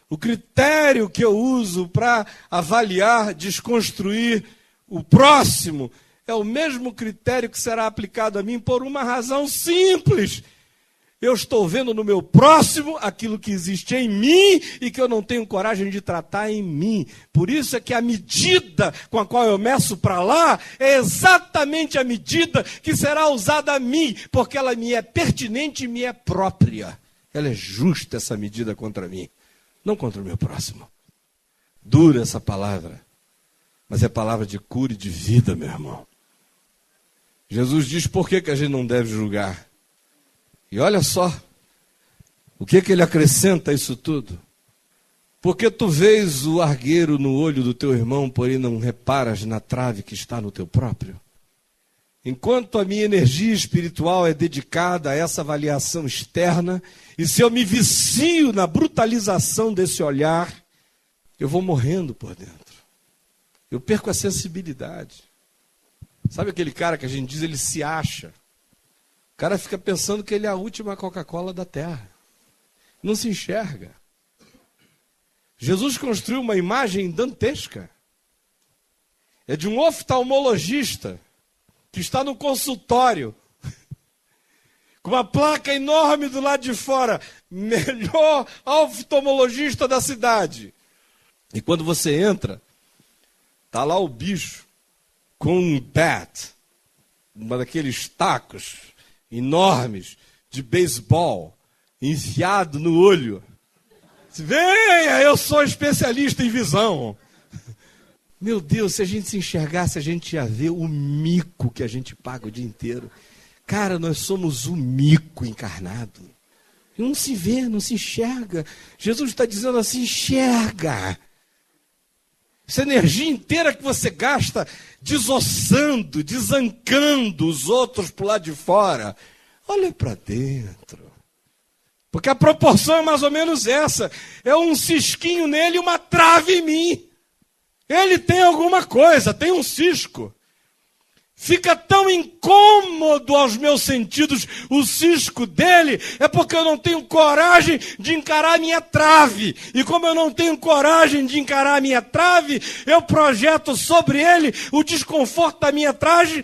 O critério que eu uso para avaliar, desconstruir o próximo, é o mesmo critério que será aplicado a mim por uma razão simples. Eu estou vendo no meu próximo aquilo que existe em mim e que eu não tenho coragem de tratar em mim. Por isso é que a medida com a qual eu meço para lá é exatamente a medida que será usada a mim, porque ela me é pertinente e me é própria. Ela é justa, essa medida, contra mim, não contra o meu próximo. Dura essa palavra, mas é palavra de cura e de vida, meu irmão. Jesus diz por que a gente não deve julgar. E olha só, o que ele acrescenta a isso tudo? Porque tu vês o argueiro no olho do teu irmão, porém não reparas na trave que está no teu próprio. Enquanto a minha energia espiritual é dedicada a essa avaliação externa, e se eu me vicio na brutalização desse olhar, eu vou morrendo por dentro. Eu perco a sensibilidade. Sabe aquele cara que a gente diz, ele se acha? O cara fica pensando que ele é a última Coca-Cola da terra. Não se enxerga. Jesus construiu uma imagem dantesca. É de um oftalmologista que está no consultório, com uma placa enorme do lado de fora, melhor oftalmologista da cidade. E quando você entra, Está lá o bicho com um bat, uma daqueles tacos enormes de beisebol, enfiado no olho. Venha, eu sou especialista em visão. Meu Deus, se a gente se enxergasse, a gente ia ver o mico que a gente paga o dia inteiro. Cara, nós somos o mico encarnado. Não se vê, não se enxerga. Jesus está dizendo assim, enxerga. Essa energia inteira que você gasta desossando, desancando os outros para o lado de fora. Olha para dentro. Porque a proporção é mais ou menos essa. É um cisquinho nele e uma trave em mim. Ele tem alguma coisa, tem um cisco. Fica tão incômodo aos meus sentidos o cisco dele, é porque eu não tenho coragem de encarar a minha trave. E como eu não tenho coragem de encarar a minha trave, eu projeto sobre ele o desconforto da minha trave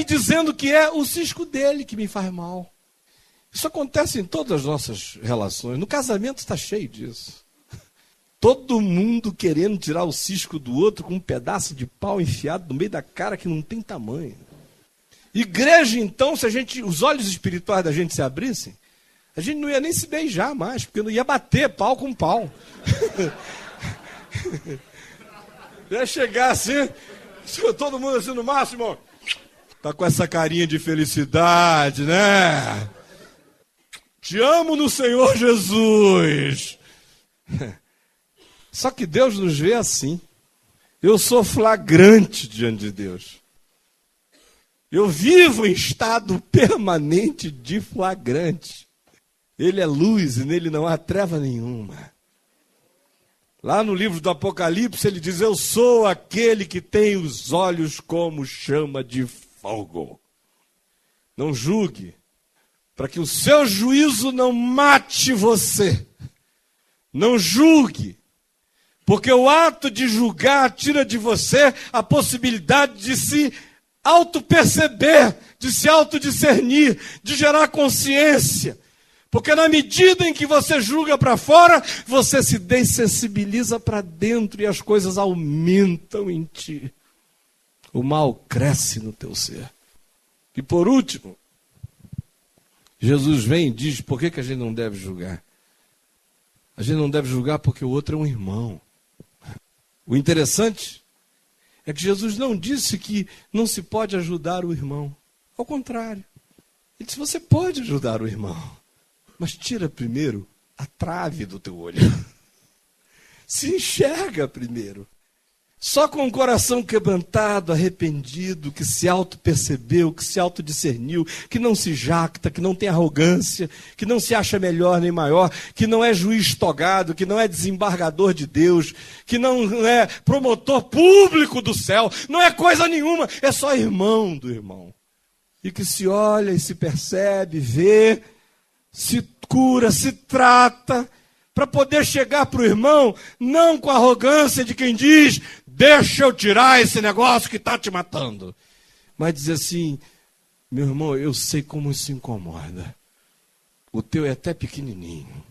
dizendo que é o cisco dele que me faz mal. Isso acontece em todas as nossas relações. No casamento está cheio disso. Todo mundo querendo tirar o cisco do outro com um pedaço de pau enfiado no meio da cara que não tem tamanho. Igreja, então, se os olhos espirituais da gente se abrissem, a gente não ia nem se beijar mais, porque não ia bater pau com pau. Ia chegar assim, todo mundo assim no máximo, tá com essa carinha de felicidade, né? Te amo no Senhor Jesus. Só que Deus nos vê assim. Eu sou flagrante diante de Deus. Eu vivo em estado permanente de flagrante. Ele é luz e nele não há treva nenhuma. Lá no livro do Apocalipse ele diz, eu sou aquele que tem os olhos como chama de fogo. Não julgue, para que o seu juízo não mate você. Não julgue. Porque o ato de julgar tira de você a possibilidade de se auto-perceber, de se autodiscernir, de gerar consciência. Porque na medida em que você julga para fora, você se dessensibiliza para dentro e as coisas aumentam em ti. O mal cresce no teu ser. E por último, Jesus vem e diz, por que a gente não deve julgar? A gente não deve julgar porque o outro é um irmão. O interessante é que Jesus não disse que não se pode ajudar o irmão. Ao contrário. Ele disse, você pode ajudar o irmão, mas tira primeiro a trave do teu olho. Se enxerga primeiro. Só com o coração quebrantado, arrependido, que se auto-percebeu, que se auto-discerniu, que não se jacta, que não tem arrogância, que não se acha melhor nem maior, que não é juiz togado, que não é desembargador de Deus, que não é promotor público do céu, não é coisa nenhuma, é só irmão do irmão. E que se olha e se percebe, vê, se cura, se trata, para poder chegar para o irmão, não com a arrogância de quem diz, deixa eu tirar esse negócio que está te matando. Mas dizer assim, meu irmão, eu sei como isso incomoda. O teu é até pequenininho.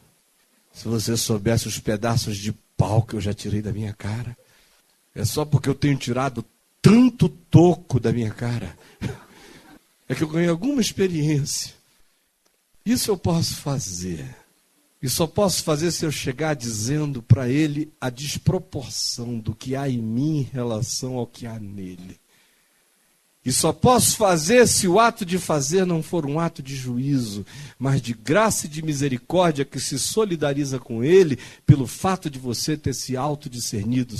Se você soubesse os pedaços de pau que eu já tirei da minha cara, é só porque eu tenho tirado tanto toco da minha cara, é que eu ganhei alguma experiência. Isso eu posso fazer. E só posso fazer se eu chegar dizendo para ele a desproporção do que há em mim em relação ao que há nele. E só posso fazer se o ato de fazer não for um ato de juízo, mas de graça e de misericórdia que se solidariza com ele pelo fato de você ter se autodiscernido,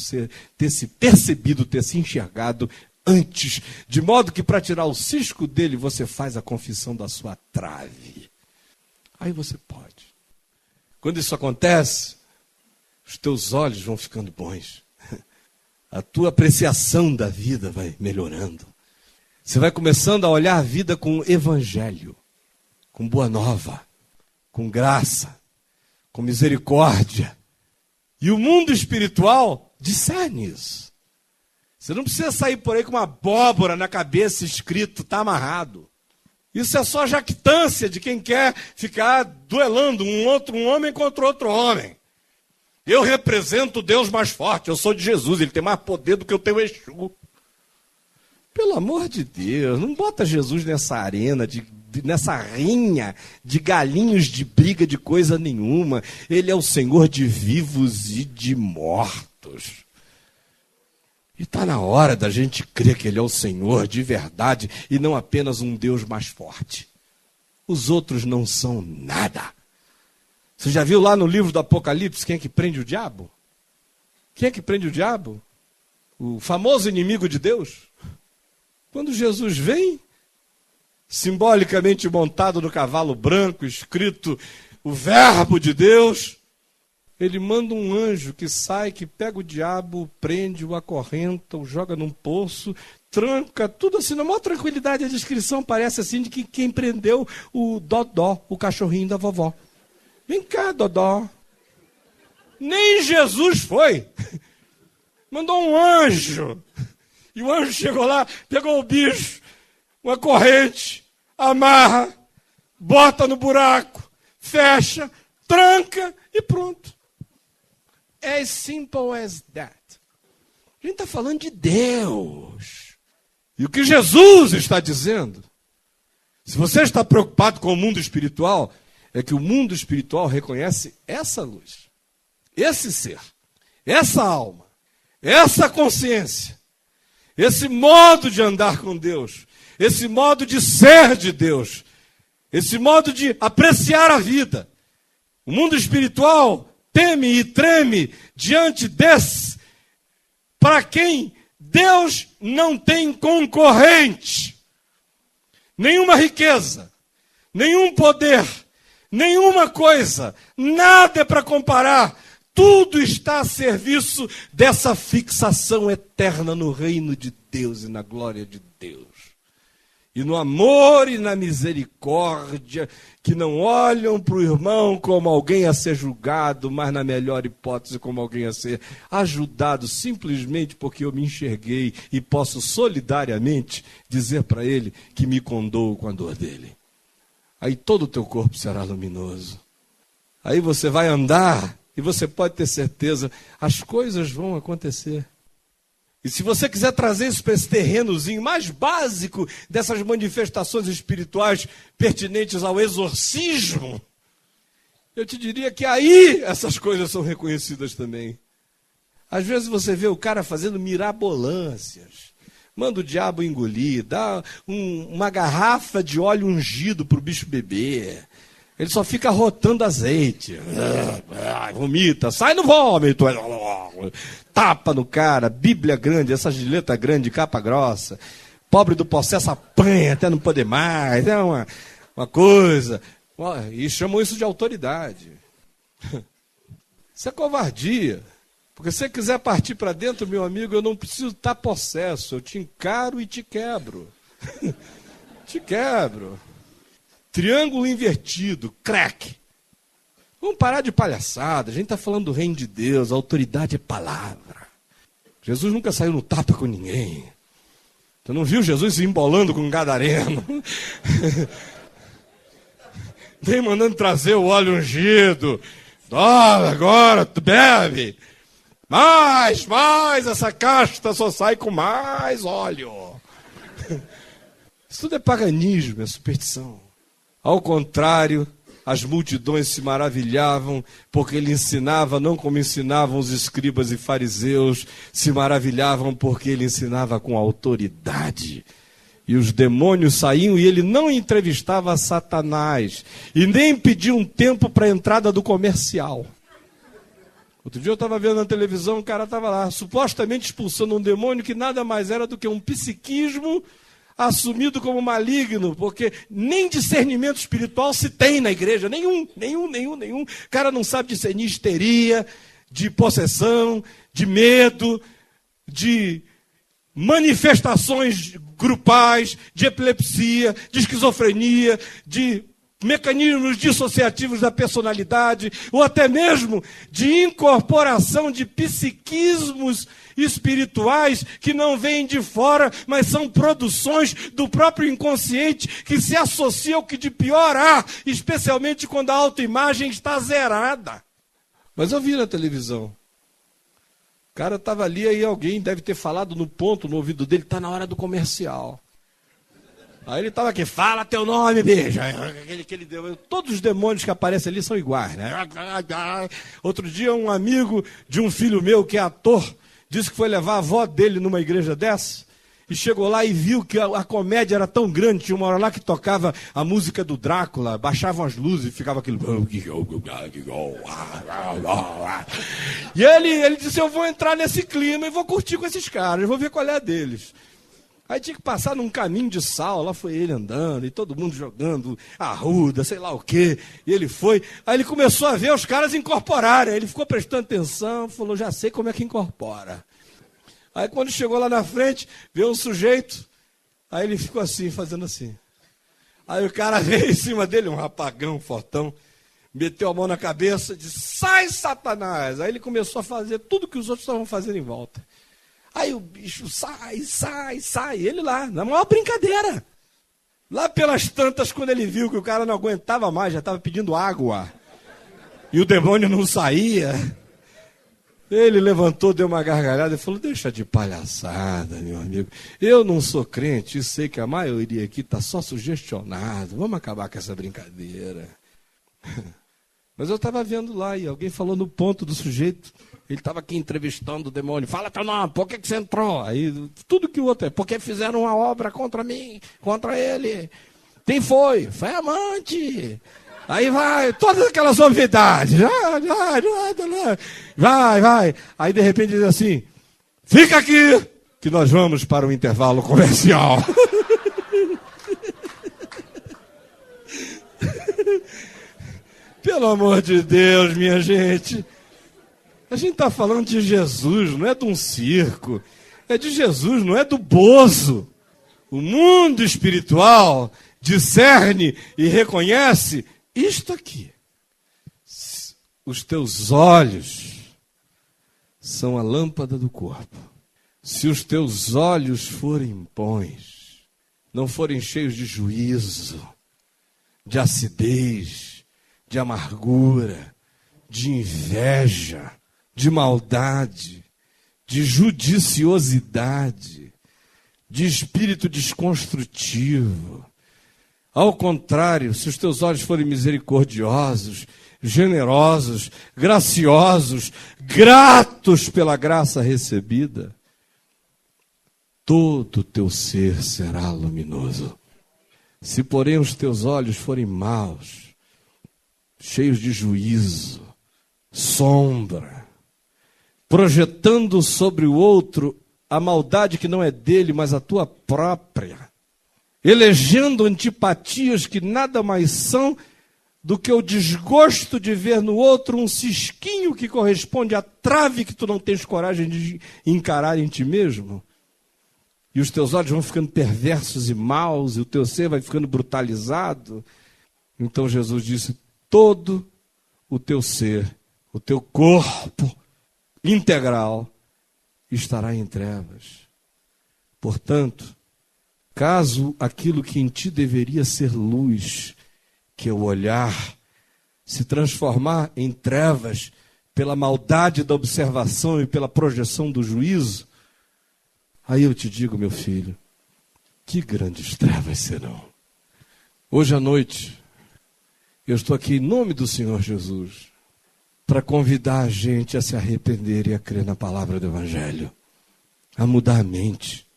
ter se percebido, ter se enxergado antes. De modo que para tirar o cisco dele você faz a confissão da sua trave. Aí você pode. Quando isso acontece, os teus olhos vão ficando bons. A tua apreciação da vida vai melhorando. Você vai começando a olhar a vida com evangelho, com boa nova, com graça, com misericórdia. E o mundo espiritual discerne isso. Você não precisa sair por aí com uma abóbora na cabeça escrito, está amarrado. Isso é só jactância de quem quer ficar duelando um homem contra outro homem. Eu represento o Deus mais forte, eu sou de Jesus, ele tem mais poder do que o teu Exu. Pelo amor de Deus, não bota Jesus nessa arena, nessa rinha de galinhos de briga de coisa nenhuma. Ele é o Senhor de vivos e de mortos. E está na hora da gente crer que ele é o Senhor de verdade e não apenas um Deus mais forte. Os outros não são nada. Você já viu lá no livro do Apocalipse quem é que prende o diabo? Quem é que prende o diabo? O famoso inimigo de Deus. Quando Jesus vem, simbolicamente montado no cavalo branco, escrito o Verbo de Deus, ele manda um anjo que sai, que pega o diabo, prende, o acorrenta, o joga num poço, tranca, tudo assim, na maior tranquilidade. A descrição parece assim de que quem prendeu o Dodó, o cachorrinho da vovó. Vem cá, Dodó. Nem Jesus foi. Mandou um anjo. E o anjo chegou lá, pegou o bicho, uma corrente, amarra, bota no buraco, fecha, tranca e pronto. As simple as that. A gente está falando de Deus. E o que Jesus está dizendo, se você está preocupado com o mundo espiritual, é que o mundo espiritual reconhece essa luz, esse ser, essa alma, essa consciência, esse modo de andar com Deus, esse modo de ser de Deus, esse modo de apreciar a vida. O mundo espiritual teme e treme diante desse, para quem Deus não tem concorrente. Nenhuma riqueza, nenhum poder, nenhuma coisa, nada é para comparar. Tudo está a serviço dessa fixação eterna no reino de Deus e na glória de Deus. E no amor e na misericórdia, que não olham para o irmão como alguém a ser julgado, mas na melhor hipótese como alguém a ser ajudado, simplesmente porque eu me enxerguei e posso solidariamente dizer para ele que me condoo com a dor dele. Aí todo o teu corpo será luminoso. Aí você vai andar e você pode ter certeza, as coisas vão acontecer. E se você quiser trazer isso para esse terrenozinho mais básico dessas manifestações espirituais pertinentes ao exorcismo, eu te diria que aí essas coisas são reconhecidas também. Às vezes você vê o cara fazendo mirabolâncias, manda o diabo engolir, dá uma garrafa de óleo ungido para o bicho beber. Ele só fica rotando azeite, vomita, sai no vômito, tapa no cara, Bíblia grande, essa gileta grande, capa grossa, pobre do processo apanha até não poder mais, é uma coisa, e chamam isso de autoridade. Isso é covardia, porque se você quiser partir para dentro, meu amigo, eu não preciso estar possesso, eu te encaro e te quebro, te quebro. Triângulo invertido, crack. Vamos parar de palhaçada. A gente está falando do reino de Deus. A autoridade é palavra. Jesus nunca saiu no tapa com ninguém. Você não viu Jesus se embolando com um gadareno? Nem mandando trazer o óleo ungido. Agora tu bebe. Mais, essa casta só sai com mais óleo. Isso tudo é paganismo, é superstição. Ao contrário, as multidões se maravilhavam, porque ele ensinava não como ensinavam os escribas e fariseus, se maravilhavam porque ele ensinava com autoridade. E os demônios saíam e ele não entrevistava Satanás, e nem pedia um tempo para a entrada do comercial. Outro dia eu estava vendo na televisão, o cara estava lá, supostamente expulsando um demônio que nada mais era do que um psiquismo assumido como maligno, porque nem discernimento espiritual se tem na igreja, nenhum. O cara não sabe discernir histeria, de possessão, de medo, de manifestações grupais, de epilepsia, de esquizofrenia, de mecanismos dissociativos da personalidade, ou até mesmo de incorporação de psiquismos espirituais que não vêm de fora, mas são produções do próprio inconsciente que se associa ao que de pior há, especialmente quando a autoimagem está zerada. Mas eu vi na televisão. O cara estava ali, aí alguém deve ter falado no ponto, no ouvido dele, está na hora do comercial. Aí ele estava aqui, fala teu nome, bicho. Todos os demônios que aparecem ali são iguais, né? Outro dia um amigo de um filho meu, que é ator, disse que foi levar a avó dele numa igreja dessa, e chegou lá e viu que a comédia era tão grande, tinha uma hora lá que tocava a música do Drácula, baixavam as luzes e ficava aquele... E ele disse, eu vou entrar nesse clima e vou curtir com esses caras, vou ver qual é a deles. Aí tinha que passar num caminho de sal, lá foi ele andando, e todo mundo jogando arruda, sei lá o quê, e ele foi. Aí ele começou a ver os caras incorporarem, ele ficou prestando atenção, falou, já sei como é que incorpora. Aí quando chegou lá na frente, veio um sujeito, aí ele ficou assim, fazendo assim. Aí o cara veio em cima dele, um rapagão, fortão, meteu a mão na cabeça, disse, sai Satanás! Aí ele começou a fazer tudo que os outros estavam fazendo em volta. Aí o bicho sai, ele lá, na maior brincadeira. Lá pelas tantas, quando ele viu que o cara não aguentava mais, já estava pedindo água, e o demônio não saía, ele levantou, deu uma gargalhada e falou, deixa de palhaçada, meu amigo. Eu não sou crente e sei que a maioria aqui está só sugestionado. Vamos acabar com essa brincadeira. Mas eu estava vendo lá e alguém falou no ponto do sujeito. Ele estava aqui entrevistando o demônio. Fala teu nome, por que você entrou? Aí tudo que o outro é, porque fizeram uma obra contra mim, contra ele. Quem foi? Foi amante. Aí vai, todas aquelas novidades. Vai. Aí de repente diz assim, fica aqui, que nós vamos para o intervalo comercial. Pelo amor de Deus, minha gente. A gente está falando de Jesus, não é de um circo. É de Jesus, não é do Bozo. O mundo espiritual discerne e reconhece isto aqui. Os teus olhos são a lâmpada do corpo. Se os teus olhos forem bons, não forem cheios de juízo, de acidez, de amargura, de inveja, de maldade, de judiciosidade, de espírito desconstrutivo. Ao contrário, se os teus olhos forem misericordiosos, generosos, graciosos, gratos pela graça recebida, todo o teu ser será luminoso. Se, porém, os teus olhos forem maus, cheios de juízo, sombra, projetando sobre o outro a maldade que não é dele, mas a tua própria, elegendo antipatias que nada mais são do que o desgosto de ver no outro um cisquinho que corresponde à trave que tu não tens coragem de encarar em ti mesmo. E os teus olhos vão ficando perversos e maus, e o teu ser vai ficando brutalizado. Então Jesus disse, todo o teu ser, o teu corpo integral estará em trevas. Portanto, caso aquilo que em ti deveria ser luz, que é o olhar, se transformar em trevas pela maldade da observação e pela projeção do juízo, aí eu te digo, meu filho, que grandes trevas serão. Hoje à noite, eu estou aqui em nome do Senhor Jesus para convidar a gente a se arrepender e a crer na palavra do Evangelho, a mudar a mente.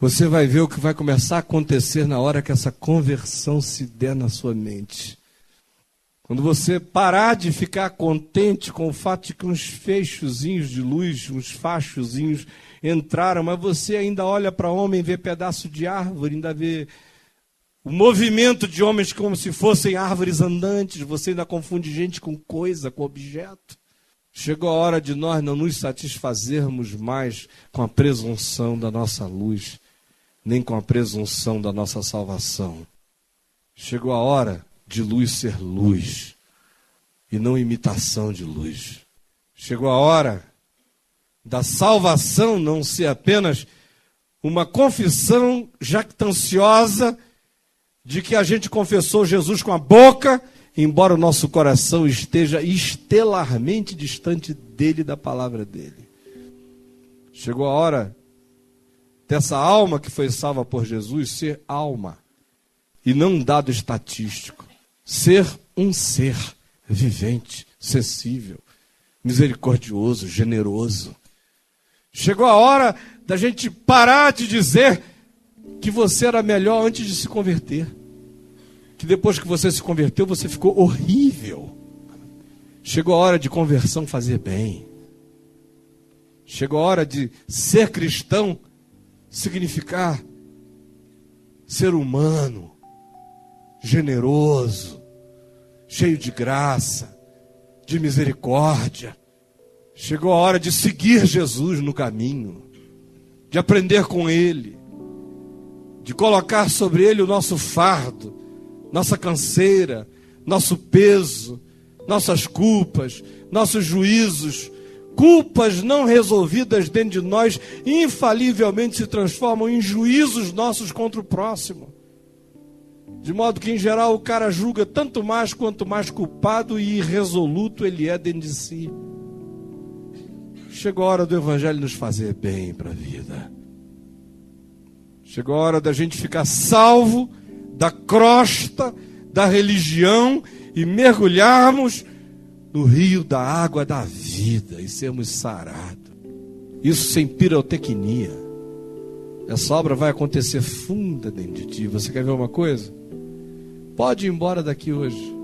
Você vai ver o que vai começar a acontecer na hora que essa conversão se der na sua mente. Quando você parar de ficar contente com o fato de que uns feixozinhos de luz, uns fachozinhos entraram, mas você ainda olha para homem, vê pedaço de árvore, ainda vê o movimento de homens como se fossem árvores andantes, você ainda confunde gente com coisa, com objeto. Chegou a hora de nós não nos satisfazermos mais com a presunção da nossa luz, nem com a presunção da nossa salvação. Chegou a hora de luz ser luz, e não imitação de luz. Chegou a hora da salvação não ser apenas uma confissão jactanciosa de que a gente confessou Jesus com a boca embora o nosso coração esteja estelarmente distante dele e da palavra dele. Chegou a hora dessa alma que foi salva por Jesus ser alma e não um dado estatístico. Ser um ser vivente, sensível, misericordioso, generoso. Chegou a hora da gente parar de dizer que você era melhor antes de se converter. Que depois que você se converteu, você ficou horrível. Chegou a hora de conversão fazer bem. Chegou a hora de ser cristão significar ser humano, generoso, cheio de graça, de misericórdia. Chegou a hora de seguir Jesus no caminho, de aprender com Ele, de colocar sobre Ele o nosso fardo, nossa canseira, nosso peso, nossas culpas, nossos juízos. Culpas não resolvidas dentro de nós infalivelmente se transformam em juízos nossos contra o próximo. De modo que, em geral, o cara julga tanto mais quanto mais culpado e irresoluto ele é dentro de si. Chegou a hora do Evangelho nos fazer bem para a vida. Chegou a hora da gente ficar salvo da crosta da religião e mergulharmos no rio da água da vida e sermos sarados. Isso sem pirotecnia. Essa obra vai acontecer funda dentro de ti. Você quer ver uma coisa? Pode ir embora daqui hoje.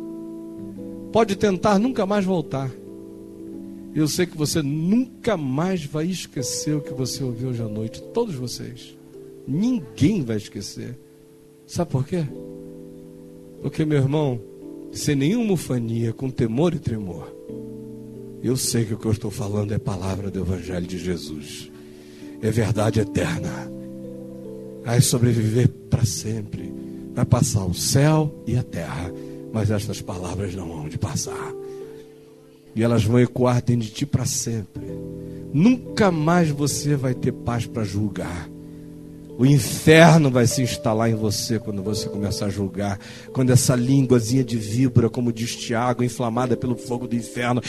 Pode tentar nunca mais voltar. Eu sei que você nunca mais vai esquecer o que você ouviu hoje à noite. Todos vocês. Ninguém vai esquecer. Sabe por quê? Porque, meu irmão, sem nenhuma ufania, com temor e tremor, eu sei que o que eu estou falando é palavra do Evangelho de Jesus. É verdade eterna. Vai sobreviver para sempre. Vai passar o céu e a terra, mas estas palavras não vão de passar. E elas vão ecoar dentro de ti para sempre. Nunca mais você vai ter paz para julgar. O inferno vai se instalar em você quando você começar a julgar. Quando essa línguazinha de víbora, como diz Tiago, inflamada pelo fogo do inferno,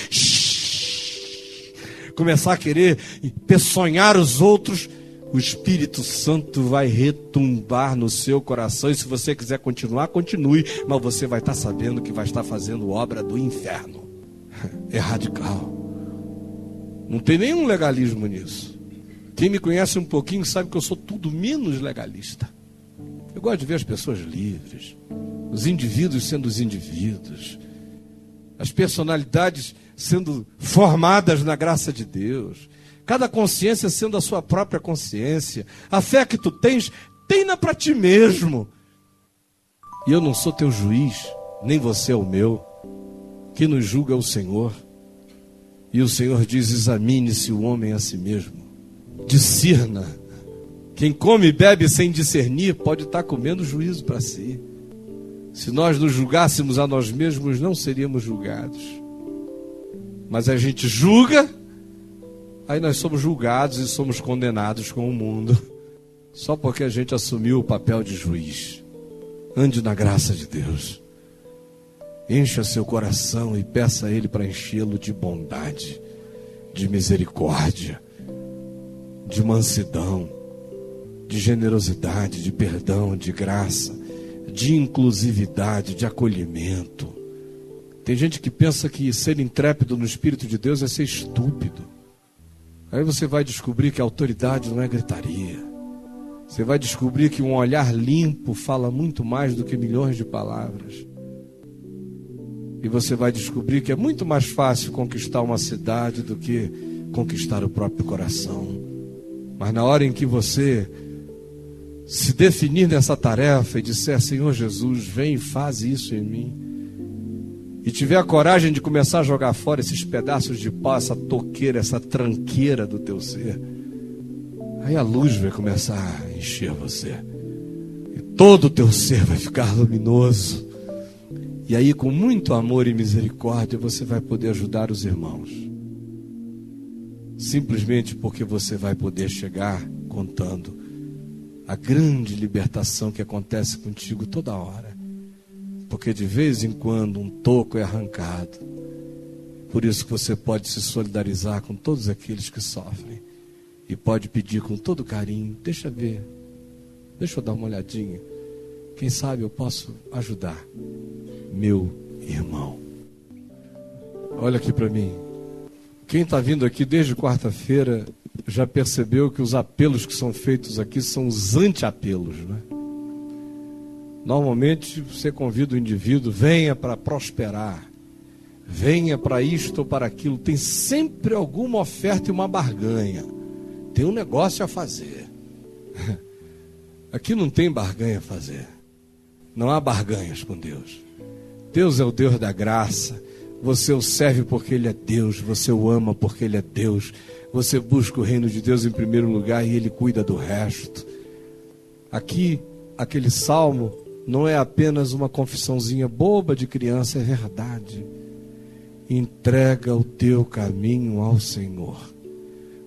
começar a querer peçonhar os outros, o Espírito Santo vai retumbar no seu coração. E se você quiser continuar, continue. Mas você vai estar sabendo que vai estar fazendo obra do inferno. É radical. Não tem nenhum legalismo nisso. Quem me conhece um pouquinho sabe que eu sou tudo menos legalista. Eu gosto de ver as pessoas livres, os indivíduos sendo os indivíduos, as personalidades sendo formadas na graça de Deus, cada consciência sendo a sua própria consciência. A fé que tu tens, tem-na para ti mesmo. E eu não sou teu juiz, nem você é o meu. Quem nos julga é o Senhor. E o Senhor diz: examine-se o homem a si mesmo. Discirna. Quem come e bebe sem discernir pode estar comendo juízo para si. Se nós nos julgássemos a nós mesmos, não seríamos julgados. Mas a gente julga, aí nós somos julgados e somos condenados com o mundo. Só porque a gente assumiu o papel de juiz. Ande na graça de Deus. Encha seu coração e peça a Ele para enchê-lo de bondade, de misericórdia, de mansidão, de generosidade, de perdão, de graça, de inclusividade, de acolhimento. Tem gente que pensa que ser intrépido no Espírito de Deus é ser estúpido. Aí você vai descobrir que a autoridade não é gritaria. Você vai descobrir que um olhar limpo fala muito mais do que milhões de palavras. E você vai descobrir que é muito mais fácil conquistar uma cidade do que conquistar o próprio coração. Mas na hora em que você se definir nessa tarefa e disser: Senhor Jesus, vem e faz isso em mim, e tiver a coragem de começar a jogar fora esses pedaços de pau, essa toqueira, essa tranqueira do teu ser, aí a luz vai começar a encher você. E todo o teu ser vai ficar luminoso. E aí, com muito amor e misericórdia, você vai poder ajudar os irmãos. Simplesmente porque você vai poder chegar contando a grande libertação que acontece contigo toda hora. porque de vez em quando um toco é arrancado. Por isso que você pode se solidarizar com todos aqueles que sofrem e pode pedir com todo carinho: deixa ver, deixa eu dar uma olhadinha, quem sabe eu posso ajudar meu irmão. Olha aqui para mim. Quem está vindo aqui desde quarta-feira já percebeu que os apelos que são feitos aqui são os anti-apelos, né? Normalmente você convida o indivíduo: venha para prosperar, venha para isto ou para aquilo. Tem sempre alguma oferta e uma barganha. Tem um negócio a fazer. Aqui não tem barganha a fazer. Não há barganhas com Deus. Deus é o Deus da graça. Você o serve porque Ele é Deus. Você o ama porque Ele é Deus. Você busca o reino de Deus em primeiro lugar e Ele cuida do resto. Aqui, aquele salmo não é apenas uma confissãozinha boba de criança, é verdade. Entrega o teu caminho ao Senhor.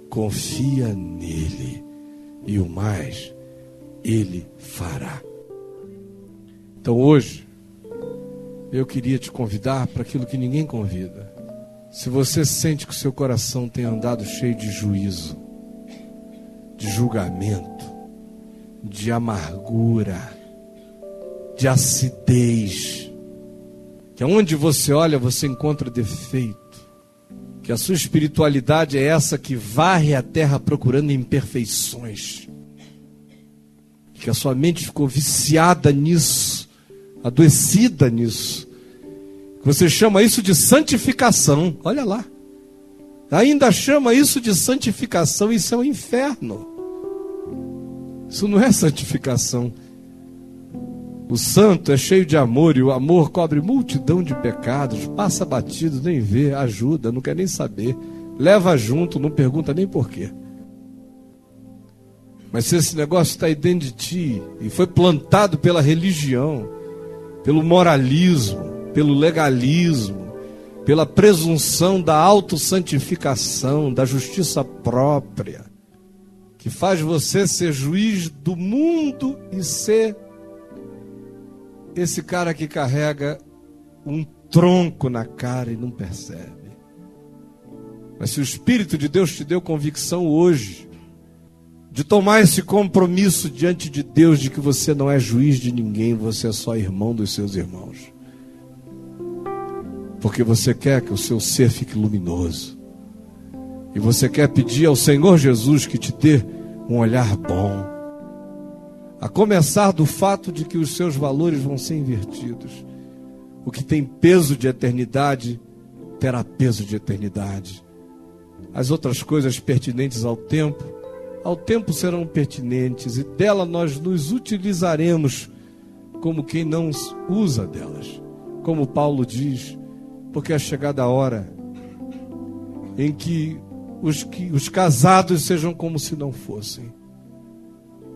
Confia nele. E o mais, Ele fará. Então hoje, eu queria te convidar para aquilo que ninguém convida. Se você sente que o seu coração tem andado cheio de juízo, de julgamento, de amargura, de acidez, que aonde você olha você encontra defeito, que a sua espiritualidade é essa que varre a terra procurando imperfeições, que a sua mente ficou viciada nisso, adoecida nisso, que você chama isso de santificação. Olha lá, ainda chama isso de santificação. Isso é um inferno. Isso não é santificação. O santo é cheio de amor, e o amor cobre multidão de pecados, passa batido, nem vê, ajuda, não quer nem saber, leva junto, não pergunta nem porquê. Mas se esse negócio está aí dentro de ti e foi plantado pela religião, pelo moralismo, pelo legalismo, pela presunção da autossantificação, da justiça própria, que faz você ser juiz do mundo e ser esse cara que carrega um tronco na cara e não percebe. Mas se o Espírito de Deus te deu convicção hoje de tomar esse compromisso diante de Deus de que você não é juiz de ninguém, você é só irmão dos seus irmãos, porque você quer que o seu ser fique luminoso, e você quer pedir ao Senhor Jesus que te dê um olhar bom, a começar do fato de que os seus valores vão ser invertidos. O que tem peso de eternidade terá peso de eternidade. As outras coisas pertinentes ao tempo serão pertinentes, e dela nós nos utilizaremos como quem não usa delas. Como Paulo diz, porque é chegada a hora em que os casados sejam como se não fossem,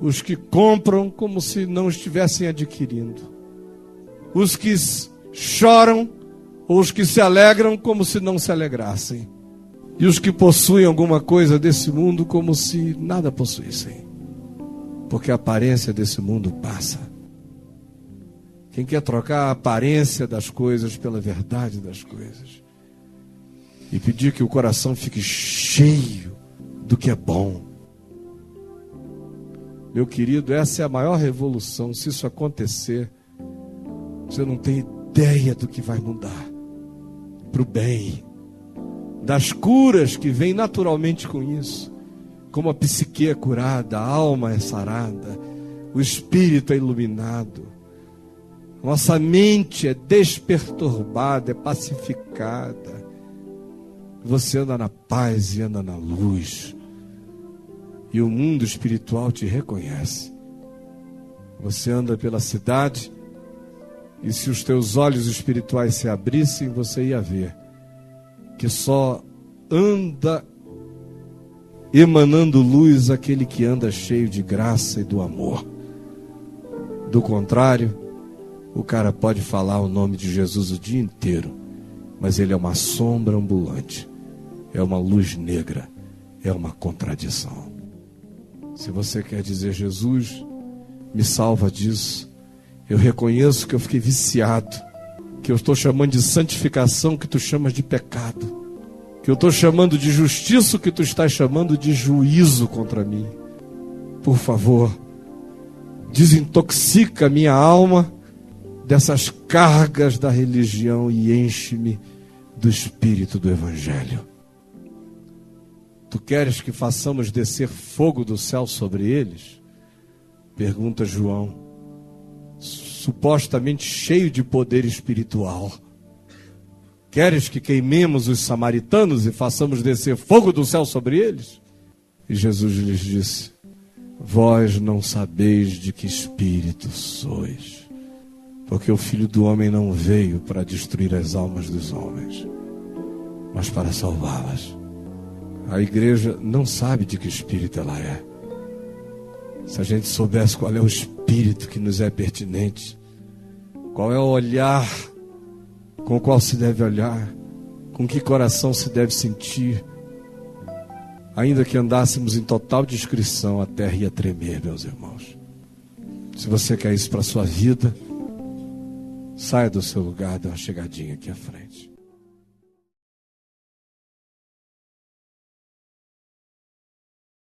os que compram como se não estivessem adquirindo, os que choram ou os que se alegram como se não se alegrassem, e os que possuem alguma coisa desse mundo como se nada possuíssem, porque a aparência desse mundo passa. Quem quer trocar a aparência das coisas pela verdade das coisas e pedir que o coração fique cheio do que é bom, meu querido, essa é a maior revolução. Se isso acontecer, você não tem ideia do que vai mudar para o bem, das curas que vêm naturalmente com isso, como a psique é curada, a alma é sarada, o espírito é iluminado, nossa mente é desperturbada, é pacificada, você anda na paz e anda na luz, e o mundo espiritual te reconhece. Você anda pela cidade, e se os teus olhos espirituais se abrissem, você ia ver que só anda emanando luz aquele que anda cheio de graça e do amor. Do contrário, o cara pode falar o nome de Jesus o dia inteiro, mas ele é uma sombra ambulante, é uma luz negra, é uma contradição. Se você quer dizer: Jesus, me salva disso, Eu reconheço que eu fiquei viciado, que eu estou chamando de santificação, que tu chamas de pecado, que eu estou chamando de justiça, que tu estás chamando de juízo contra mim. Por favor, desintoxica minha alma dessas cargas da religião e enche-me do Espírito do Evangelho. Tu queres que façamos descer fogo do céu sobre eles? Pergunta João, supostamente cheio de poder espiritual. Queres que queimemos os samaritanos e façamos descer fogo do céu sobre eles? E Jesus lhes disse: vós não sabeis de que espírito sois, porque o Filho do Homem não veio para destruir as almas dos homens, mas para salvá-las. A igreja não sabe de que espírito ela é. Se a gente soubesse qual é o espírito que nos é pertinente, qual é o olhar com o qual se deve olhar, com que coração se deve sentir, ainda que andássemos em total discrição, a terra ia tremer, meus irmãos. Se você quer isso para a sua vida, saia do seu lugar, dê uma chegadinha aqui à frente.